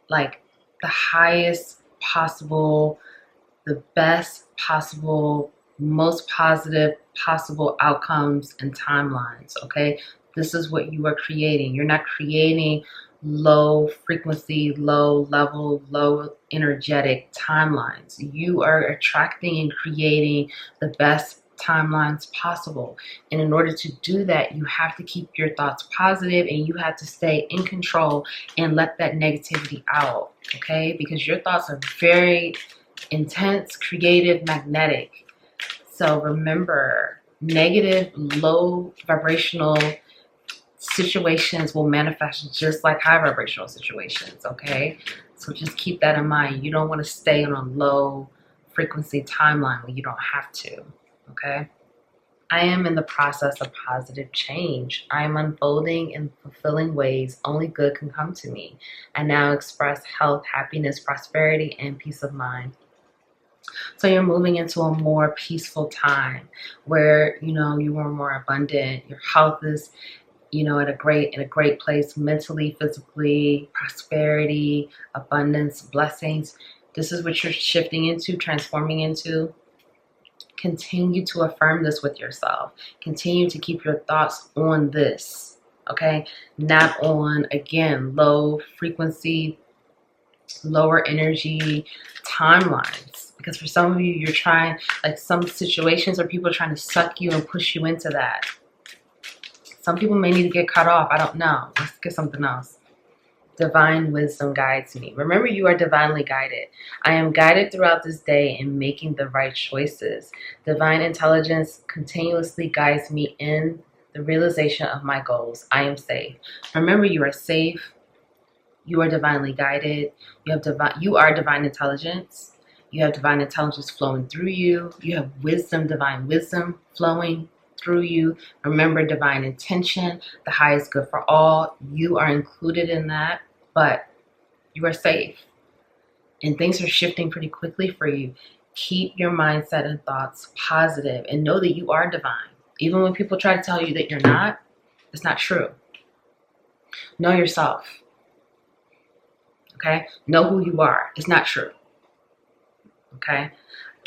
like, the highest possible, the best possible, most positive possible outcomes and timelines. Okay, this is what you are creating. You're not creating low frequency, low level, low energetic timelines. You are attracting and creating the best timelines possible. And in order to do that, you have to keep your thoughts positive, and you have to stay in control and let that negativity out. Okay, because your thoughts are very intense, creative, magnetic. So remember, negative, low vibrational situations will manifest just like high vibrational situations. Okay, so just keep that in mind. You don't want to stay on a low frequency timeline when you don't have to. Okay, I am in the process of positive change. I am unfolding in fulfilling ways only good can come to me. I now express health, happiness, prosperity, and peace of mind. So you're moving into a more peaceful time where, you know, you are more abundant. Your health is, you know, in a great place mentally, physically, prosperity, abundance, blessings. This is what you're shifting into, transforming into. Continue to affirm this with yourself. Continue to keep your thoughts on this, okay? Not on, again, low frequency, lower energy timelines. Because for some of you, you're trying, like some situations or people are trying to suck you and push you into that. Some people may need to get cut off. I don't know. Let's get something else. Divine wisdom guides me. Remember, you are divinely guided. I am guided throughout this day in making the right choices. Divine intelligence continuously guides me in the realization of my goals. I am safe. Remember, you are safe. You are divinely guided. You are divine intelligence. You have divine intelligence flowing through you. You have wisdom, divine wisdom flowing through you. Remember, divine intention, the highest good for all. You are included in that, but you are safe. And things are shifting pretty quickly for you. Keep your mindset and thoughts positive and know that you are divine. Even when people try to tell you that you're not, it's not true. Know yourself. Okay? Know who you are. It's not true. Okay?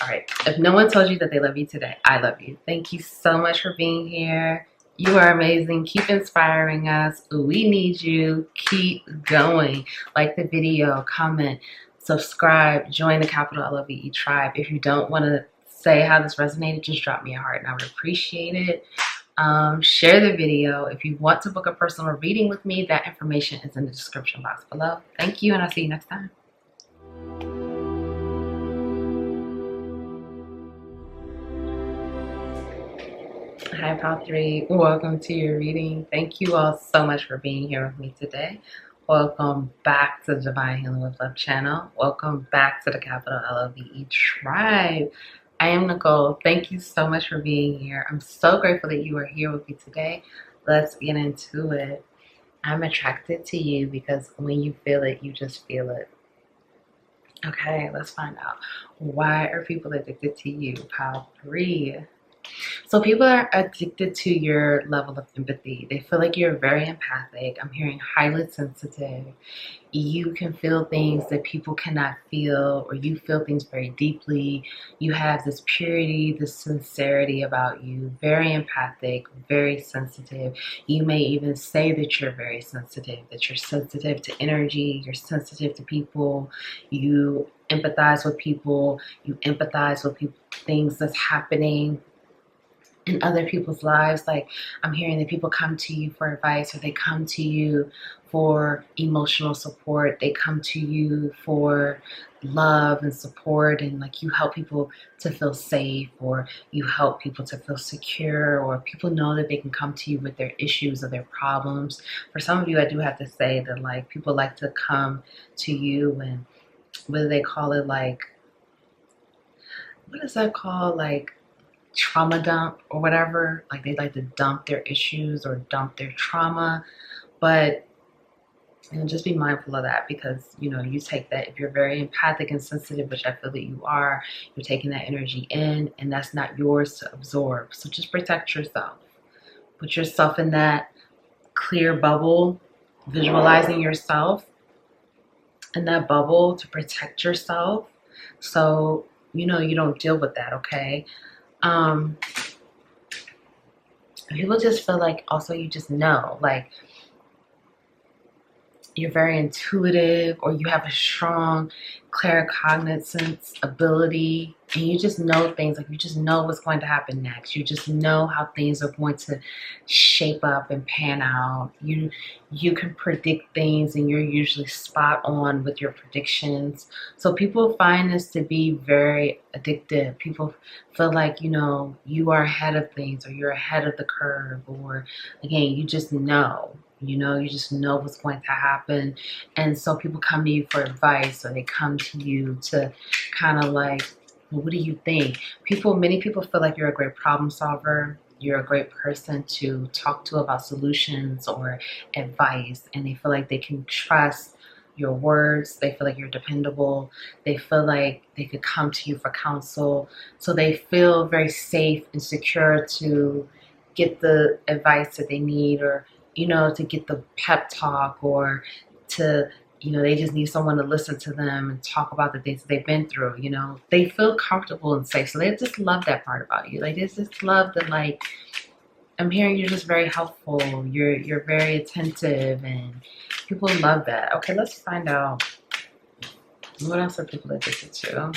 All right. If no one told you that they love you today, I love you. Thank you so much for being here. You are amazing. Keep inspiring us. We need you. Keep going. Like the video, comment, subscribe, join the capital LOVE tribe. If you don't want to say how this resonated, just drop me a heart and I would appreciate it. Share the video. If you want to book a personal reading with me, that information is in the description box below. Thank you, and I'll see you next time. Hi, Pile 3. Welcome to your reading. Thank you all so much for being here with me today. Welcome back to the Divine Healing with Love channel. Welcome back to the capital LOVE tribe. I am Nicole. Thank you so much for being here. I'm so grateful that you are here with me today. Let's get into it. I'm attracted to you because when you feel it, you just feel it. Okay, let's find out. Why are people addicted to you? Pile 3. So people are addicted to your level of empathy. They feel like you're very empathic. I'm hearing highly sensitive. You can feel things that people cannot feel, or you feel things very deeply. You have this purity, this sincerity about you. Very empathic, very sensitive. You may even say that you're very sensitive, that you're sensitive to energy, you're sensitive to people. You empathize with people. You empathize with people, things that's happening in other people's lives. Like, I'm hearing that people come to you for advice, or they come to you for emotional support. They come to you for love and support, and like you help people to feel safe, or you help people to feel secure, or people know that they can come to you with their issues or their problems. For some of you, I do have to say that like people like to come to you and what do they call it? Like, what is that called? Like trauma dump or whatever. Like they like to dump their issues or dump their trauma. But you know, just be mindful of that, because you know, you take that, if you're very empathic and sensitive, which I feel that you are, you're taking that energy in, and that's not yours to absorb. So just protect yourself. Put yourself in that clear bubble, visualizing yourself in that bubble to protect yourself, so you know you don't deal with that. Okay. People just feel like also you just know, like you're very intuitive, or you have a strong claircognizance ability, and you just know things. Like you just know what's going to happen next. You just know how things are going to shape up and pan out. You can predict things, and you're usually spot on with your predictions. So people find this to be very addictive. People feel like, you know, you are ahead of things, or you're ahead of the curve, or again, you just know. You know, you just know what's going to happen. And so people come to you for advice, or they come to you to kind of like, well, what do you think? Many people feel like you're a great problem solver. you're a great person to talk to about solutions or advice, and they feel like they can trust your words. They feel like you're dependable. They feel like they could come to you for counsel. So they feel very safe and secure to get the advice that they need, or, to get the pep talk, or to, they just need someone to listen to them and talk about the things that they've been through. They feel comfortable and safe. So they just love that part about you. Like, they just love the, like, I'm hearing you're just very helpful. You're very attentive, and people love that. Okay, let's find out what else are people addicted to.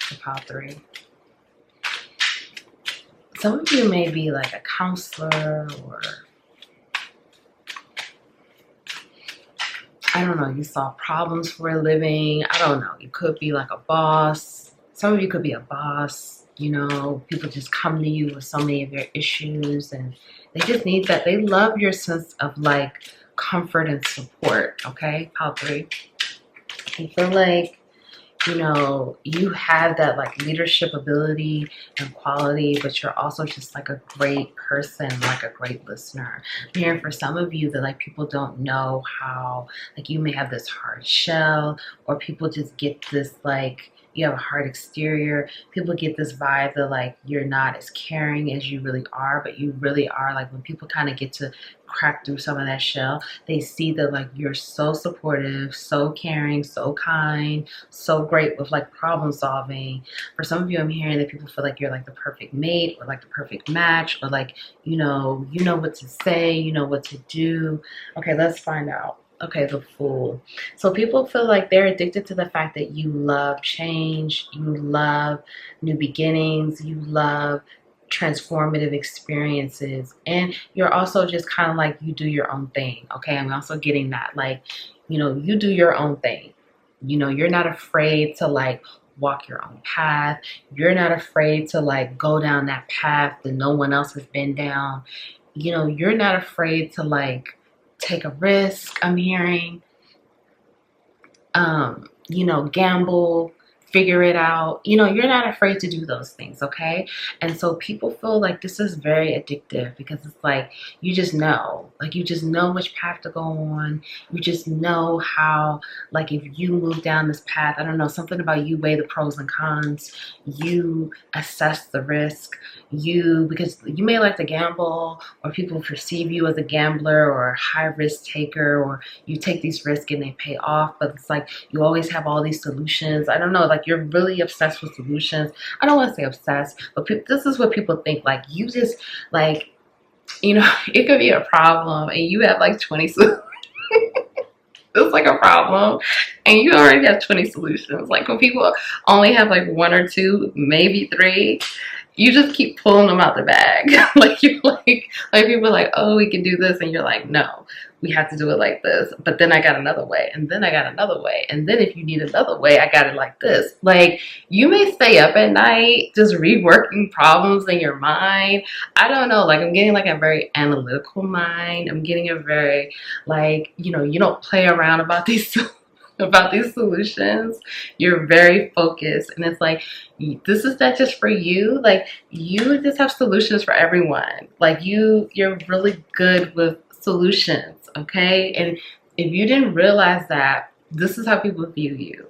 The pile 3. Some of you may be like a counselor, or I don't know, you solve problems for a living. I don't know. You could be like a boss. Some of you could be a boss. People just come to you with so many of their issues, and they just need that. They love your sense of, like, comfort and support. Okay, pile 3. I feel like, you have that, like, leadership ability and quality, but you're also just like a great person, like a great listener. I'm hearing for some of you that, like, people don't know how, like, you may have this hard shell, or people just get this, like, you have a hard exterior. People get this vibe that, like, you're not as caring as you really are, but you really are. Like, when people kind of get to crack through some of that shell, they see that, like, you're so supportive, so caring, so kind, so great with, like, problem solving. For some of you, I'm hearing that people feel like you're, like, the perfect mate, or, like, the perfect match, or, like, you know what to say, you know what to do. Okay, let's find out. Okay, the Fool. So people feel like they're addicted to the fact that you love change, you love new beginnings, you love transformative experiences, and you're also just kind of like, you do your own thing. Okay, I'm also getting that, like, you do your own thing. You're not afraid to, like, walk your own path. You're not afraid to, like, go down that path that no one else has been down. You're not afraid to, like, take a risk. I'm hearing, gamble, figure it out. You're not afraid to do those things, okay? And so people feel like this is very addictive, because it's like, you just know which path to go on. You just know how, like, if you move down this path, I don't know, something about you weigh the pros and cons. You assess the risk. Because you may like to gamble, or people perceive you as a gambler or a high risk taker, or you take these risks and they pay off, but it's like you always have all these solutions. I don't know, like, you're really obsessed with solutions. I don't want to say obsessed, but this is what people think. Like, you just, like, it could be a problem and you have like 20 solutions. It's like a problem and you already have 20 solutions. Like, when people only have like 1 or 2, maybe 3, you just keep pulling them out the bag. Like, people are like, oh, we can do this, and you're like, no, we have to do it like this. But then I got another way, and then I got another way, and then if you need another way, I got it like this. Like, you may stay up at night just reworking problems in your mind. I don't know, like, I'm getting like a very analytical mind. I'm getting a very, like, you don't play around about these solutions. You're very focused, and it's like, this is not just for you. Like, you just have solutions for everyone. Like, you're really good with solutions, okay? And if you didn't realize that, this is how people view you.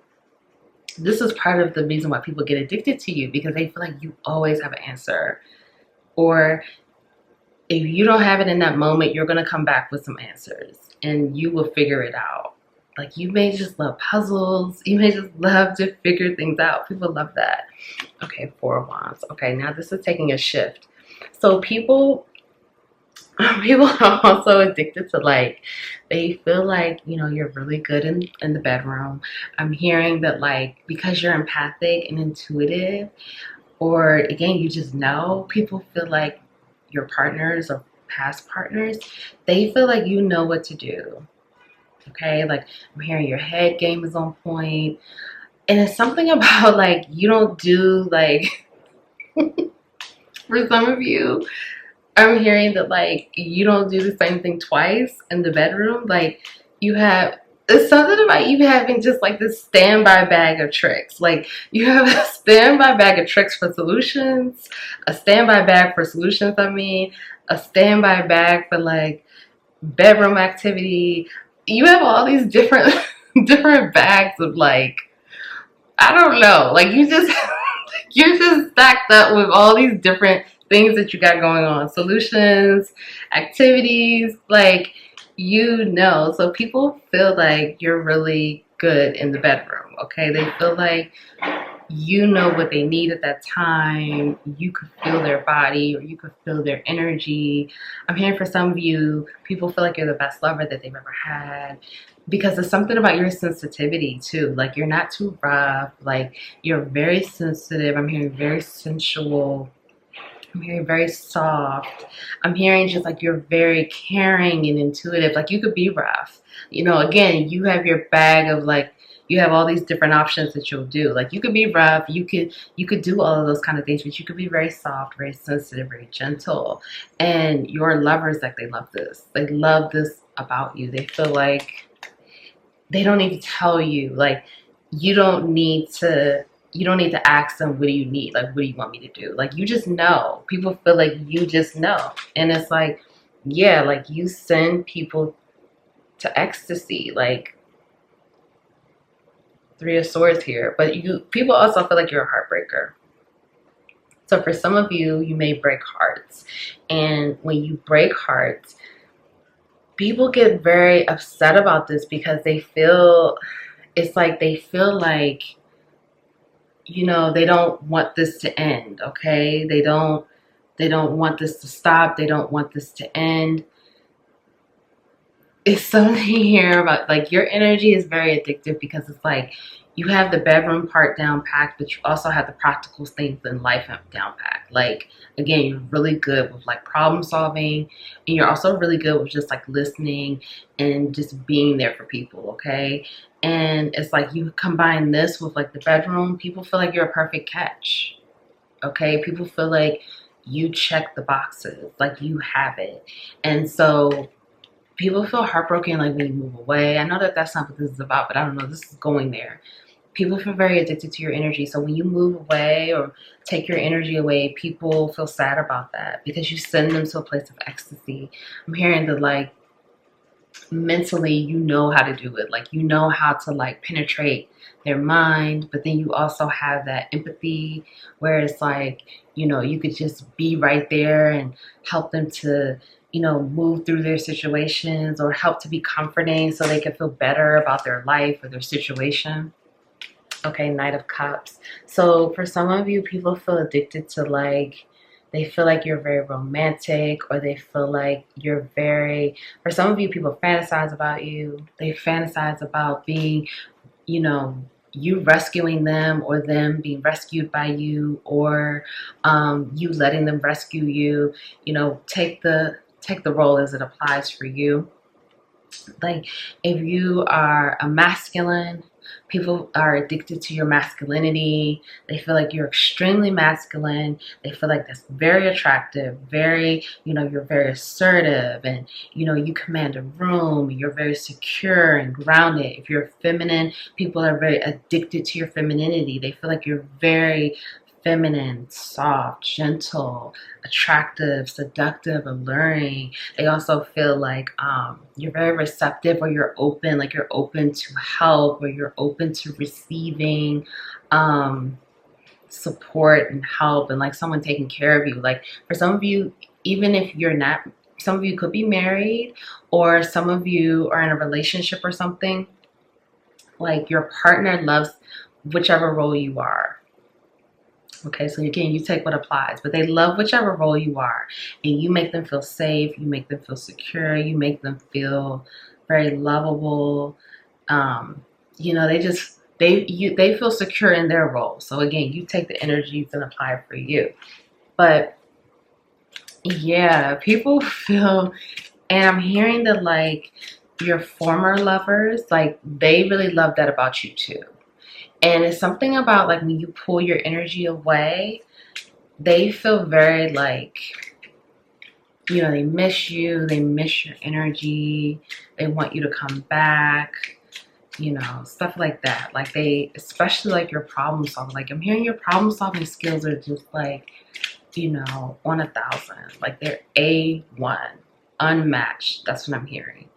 This is part of the reason why people get addicted to you, because they feel like you always have an answer, or if you don't have it in that moment, you're going to come back with some answers and you will figure it out. Like, you may just love puzzles. You may just love to figure things out. People love that. Okay, 4 of Wands. Okay, now this is taking a shift. So people are also addicted to, like, they feel like, you're really good in the bedroom. I'm hearing that, like, because you're empathic and intuitive, or again, you just know, people feel like your partners or past partners, they feel like you know what to do. Okay, like, I'm hearing your head game is on point, and it's something about, like, you don't do, like, for some of you, I'm hearing that, like, you don't do the same thing twice in the bedroom. Like, you have it's something about you having just like this standby bag of tricks. Like you have a standby bag of tricks for solutions, a standby bag for solutions, I mean, a standby bag for like bedroom activity. You have all these different different bags of like, I don't know, like you just you're just stacked up with all these different things that you got going on, solutions, activities, like, so people feel like you're really good in the bedroom. Okay, they feel like you know what they need at that time. You could feel their body or you could feel their energy. I'm hearing for some of you, people feel like you're the best lover that they've ever had because there's something about your sensitivity too. Like you're not too rough, like you're very sensitive. I'm hearing very sensual. I'm hearing very soft. I'm hearing just like you're very caring and intuitive. Like you could be rough. Again, you have your bag of like, you have all these different options that you'll do. Like you could be rough, you could do all of those kind of things, but you could be very soft, very sensitive, very gentle. And your lovers, like they love this. They love this about you. They feel like they don't need to tell you. Like you don't need to ask them, what do you need? Like, what do you want me to do? Like, you just know. People feel like you just know. And it's like, yeah, like you send people to ecstasy, like Three of Swords here. But people also feel like you're a heartbreaker. So for some of you, you may break hearts. And when you break hearts, people get very upset about this because they feel like they don't want this to end, okay? They don't want this to stop. They don't want this to end. It's something here about like your energy is very addictive because it's like you have the bedroom part down packed, but you also have the practical things in life down packed. Like, again, you're really good with like problem solving, and you're also really good with just like listening and just being there for people, okay? And it's like you combine this with like the bedroom, people feel like you're a perfect catch, okay? People feel like you check the boxes, like you have it. And so people feel heartbroken like when you move away. I know that that's not what this is about, but I don't know, this is going there. People feel very addicted to your energy. So when you move away or take your energy away, people feel sad about that because you send them to a place of ecstasy. I'm hearing that like mentally you know how to do it. Like you know how to like penetrate their mind, but then you also have that empathy where it's like, you could just be right there and help them to move through their situations or help to be comforting so they can feel better about their life or their situation. Okay, Knight of Cups. So for some of you, people feel addicted to like, they feel like you're very romantic, or they feel like you're for some of you, people fantasize about you. They fantasize about being, you rescuing them or them being rescued by you, or you letting them rescue you. Take the role as it applies for you. Like if you are a masculine, people are addicted to your masculinity. They feel like you're extremely masculine. They feel like that's very attractive, you're very assertive, and you command a room. You're very secure and grounded. If you're feminine, people are very addicted to your femininity. They feel like you're very feminine, soft, gentle, attractive, seductive, alluring. They also feel like you're very receptive, or you're open, like you're open to help, or you're open to receiving support and help, and like someone taking care of you. Like for some of you, even if you're not, some of you could be married, or some of you are in a relationship or something, like your partner loves whichever role you are. Okay, so again, you take what applies, but they love whichever role you are, and you make them feel safe, you make them feel secure, you make them feel very lovable. They feel secure in their role. So again, you take the energies and apply it for you. But yeah, people feel, and I'm hearing that like your former lovers, like they really love that about you too. And it's something about like when you pull your energy away, they feel very like, they miss you, they miss your energy, they want you to come back. you know, stuff like that. Like they, especially like your problem solving. Like I'm hearing your problem solving skills are just like, you know, on 1,000. Like they're A1, unmatched. That's what I'm hearing.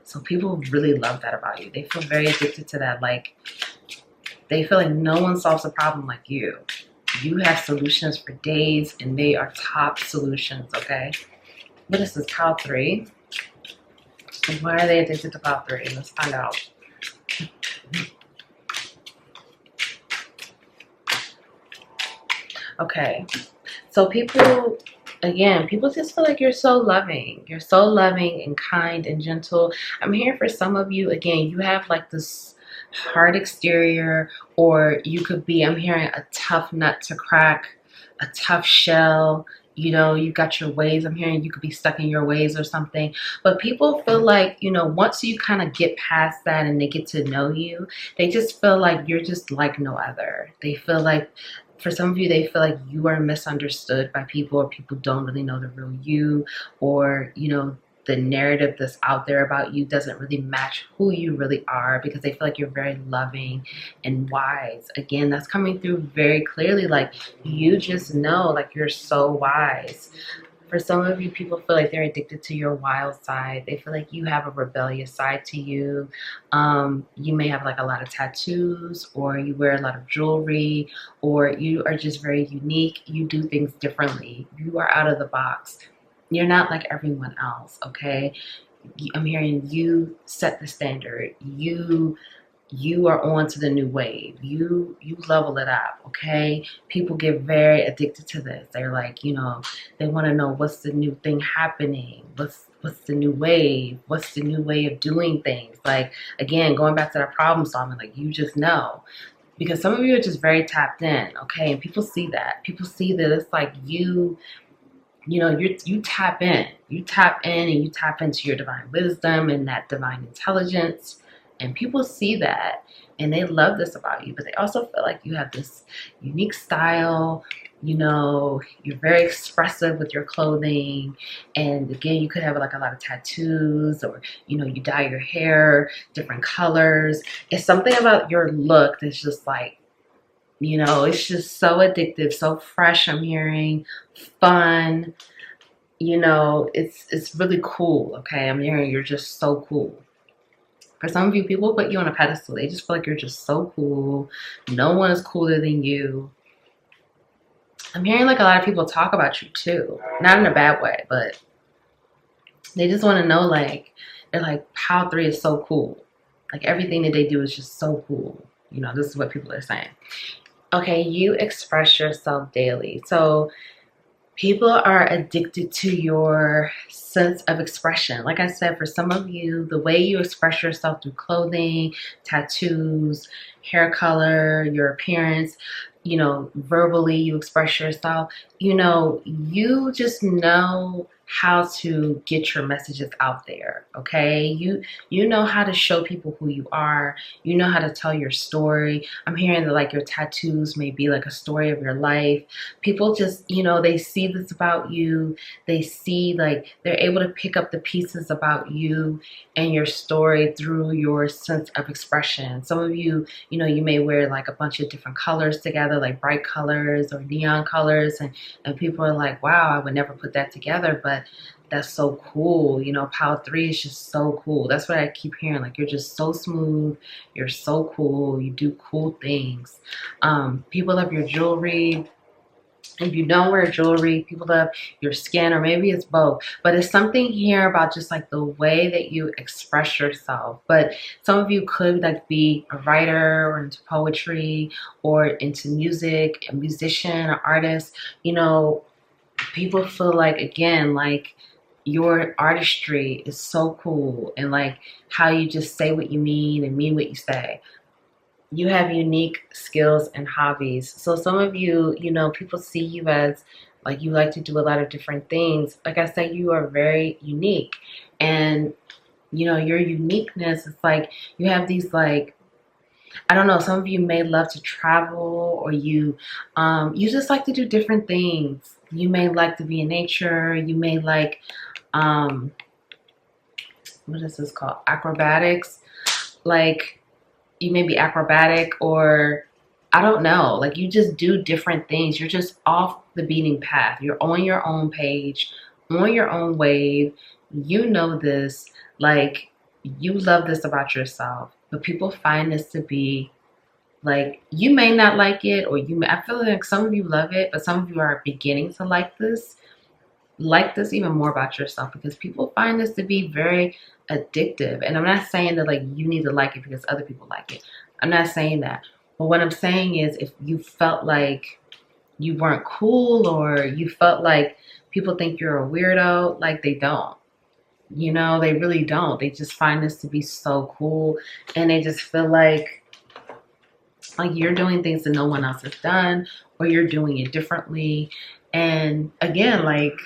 So people really love that about you. They feel very addicted to that. Like they feel like no one solves a problem like you. You have solutions for days, and they are top solutions, okay? What is this, pile 3? Why are they addicted to pile 3? Let's find out. Okay, so people, again, people just feel like you're so loving. You're so loving and kind and gentle. I'm here for some of you, again, you have like this hard exterior, or you could be, I'm hearing a tough nut to crack, a tough shell. You know, you got your ways. I'm hearing you could be stuck in your ways or something. But people feel like, you know, once you kind of get past that and they get to know you, they just feel like you're just like no other. They feel like, for some of you, they feel like you are misunderstood by people, or people don't really know the real you, or, you know, the narrative that's out there about you doesn't really match who you really are, because they feel like you're very loving and wise. Again, that's coming through very clearly. Like you just know, like you're so wise. For some of you, people feel like they're addicted to your wild side. They feel like you have a rebellious side to you. You may have like a lot of tattoos, or you wear a lot of jewelry, or you are just very unique. You do things differently. You are out of the box. You're not like everyone else, okay? I'm hearing you set the standard. You are on to the new wave. You level it up, okay? People get very addicted to this. They're like, you know, they want to know what's the new thing happening. What's the new wave? What's the new way of doing things? Like, again, going back to that problem solving, like you just know. Because some of you are just very tapped in, okay? And people see that. People see that it's like you know, you tap in. You tap in and you tap into your divine wisdom and that divine intelligence. And people see that and they love this about you, but they also feel like you have this unique style. You know, you're very expressive with your clothing. And again, you could have like a lot of tattoos, or, you know, you dye your hair different colors. It's something about your look that's just like, you know, it's just so addictive, so fresh, I'm hearing, fun. You know, it's really cool, okay? I'm hearing you're just so cool. For some of you, people put you on a pedestal. They just feel like you're just so cool. No one is cooler than you. I'm hearing like a lot of people talk about you too. Not in a bad way, but they just want to know, like, they're like, Pal 3 is so cool. Like everything that they do is just so cool. You know, this is what people are saying. Okay, you express yourself daily. So people are addicted to your sense of expression. Like I said, for some of you, the way you express yourself through clothing, tattoos, hair color, your appearance, you know, verbally you express yourself, you know, you just know how to get your messages out there, okay? You know how to show people who you are. You know how to tell your story. I'm hearing that like your tattoos may be like a story of your life. People just, you know, they see this about you. They see like they're able to pick up the pieces about you and your story through your sense of expression. Some of you, you know, you may wear like a bunch of different colors together, like bright colors or neon colors, and people are like, wow, I would never put that together, but that's so cool. You know, Power 3 is just so cool. That's what I keep hearing. Like, you're just so smooth. You're so cool. You do cool things. People love your jewelry. If you don't wear jewelry, people love your skin, or maybe it's both. But it's something here about just like the way that you express yourself. But some of you could like be a writer or into poetry or into music, a musician or artist. You know, people feel like, again, like your artistry is so cool, and like how you just say what you mean and mean what you say. You have unique skills and hobbies. So some of you, you know, people see you as like you like to do a lot of different things. Like I said, you are very unique. And, you know, your uniqueness is like you have these like, I don't know, some of you may love to travel, or you just like to do different things. You may like to be in nature. You may like, what is this called? Acrobatics. Like, you may be acrobatic, or I don't know, like you just do different things. You're just off the beating path. You're on your own page, on your own wave. You know this, like you love this about yourself, but people find this to be like, you may not like it, or I feel like some of you love it, but some of you are beginning to like this even more about yourself, because people find this to be very addictive. And I'm not saying that like you need to like it because other people like it. I'm not saying that. But what I'm saying is, if you felt like you weren't cool, or you felt like people think you're a weirdo, like they don't. You know, they really don't. They just find this to be so cool, and they just feel like you're doing things that no one else has done, or you're doing it differently. And again, like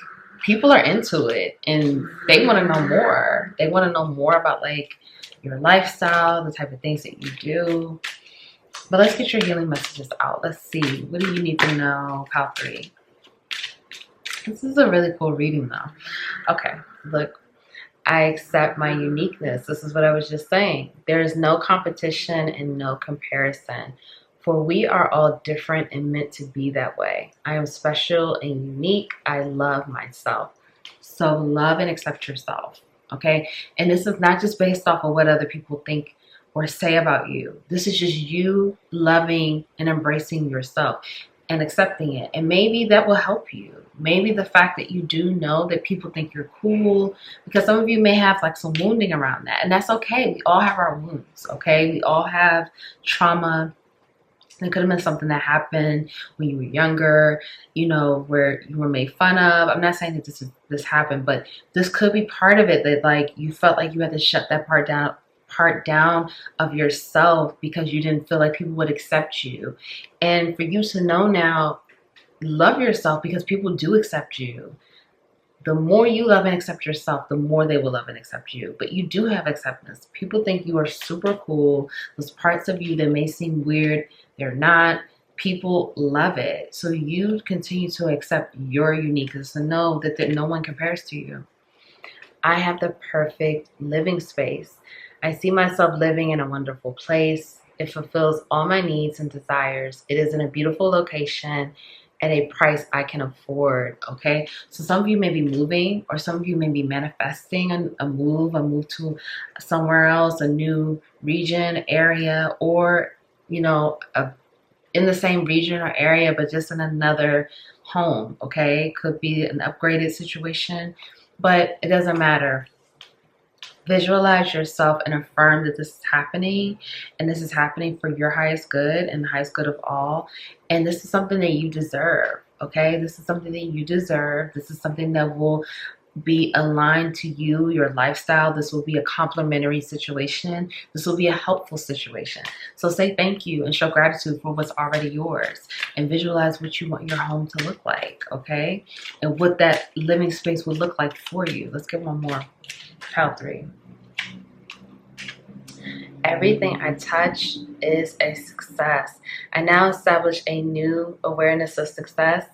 people are into it and they want to know more. They want to know more about like your lifestyle, the type of things that you do. But let's get your healing messages out. Let's see. What do you need to know? Pile 3. This is a really cool reading though. Okay, look. I accept my uniqueness. This is what I was just saying. There is no competition and no comparison, for we are all different and meant to be that way. I am special and unique. I love myself. So love and accept yourself, okay? And this is not just based off of what other people think or say about you. This is just you loving and embracing yourself and accepting it. And maybe that will help you. Maybe the fact that you do know that people think you're cool, because some of you may have like some wounding around that, and that's okay. We all have our wounds, okay? We all have trauma. It could have been something that happened when you were younger, you know, where you were made fun of. I'm not saying that this happened, but this could be part of it, that like you felt like you had to shut that part down of yourself because you didn't feel like people would accept you. And for you to know now, love yourself, because people do accept you. The more you love and accept yourself, the more they will love and accept you. But you do have acceptance. People think you are super cool. Those parts of you that may seem weird, they're not. People love it. So you continue to accept your uniqueness and know that no one compares to you. I have the perfect living space. I see myself living in a wonderful place. It fulfills all my needs and desires. It is in a beautiful location at a price I can afford, okay? So some of you may be moving, or some of you may be manifesting a move to somewhere else, a new region, area, or, you know, in the same region or area, but just in another home, okay? Could be an upgraded situation, but it doesn't matter. Visualize yourself and affirm that this is happening, and this is happening for your highest good and the highest good of all. And this is something that you deserve, okay? This is something that you deserve. This is something that will be aligned to you, your lifestyle. This will be a complimentary situation. This will be a helpful situation. So say thank you and show gratitude for what's already yours, and visualize what you want your home to look like, okay? And what that living space will look like for you. Let's get one more. Pile 3. Everything I touch is a success. I now establish a new awareness of success.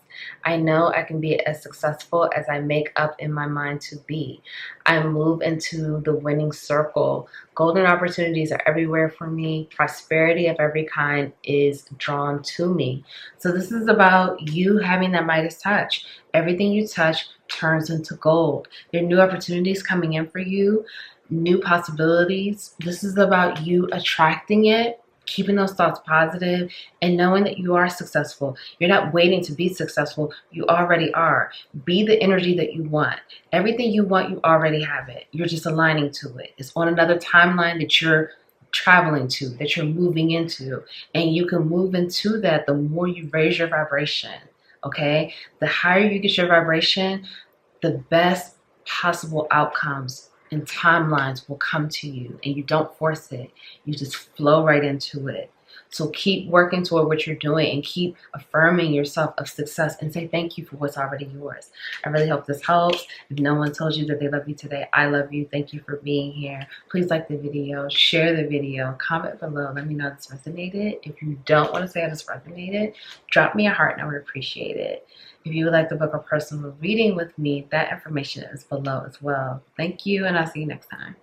I know I can be as successful as I make up in my mind to be. I move into the winning circle. Golden opportunities are everywhere for me. Prosperity of every kind is drawn to me. So this is about you having that Midas touch. Everything you touch turns into gold. There are new opportunities coming in for you, new possibilities. This is about you attracting it, keeping those thoughts positive, and knowing that you are successful. You're not waiting to be successful. You already are. Be the energy that you want. Everything you want, you already have it. You're just aligning to it. It's on another timeline that you're traveling to, that you're moving into. And you can move into that the more you raise your vibration. Okay? The higher you get your vibration, the best possible outcomes and timelines will come to you, and you don't force it. You just flow right into it. So keep working toward what you're doing, and keep affirming yourself of success, and say thank you for what's already yours. I really hope this helps. If no one told you that they love you today, I love you. Thank you for being here. Please like the video, share the video, comment below. Let me know this resonated. If you don't want to say this resonated, drop me a heart and I would appreciate it. If you would like to book a personal reading with me, that information is below as well. Thank you, and I'll see you next time.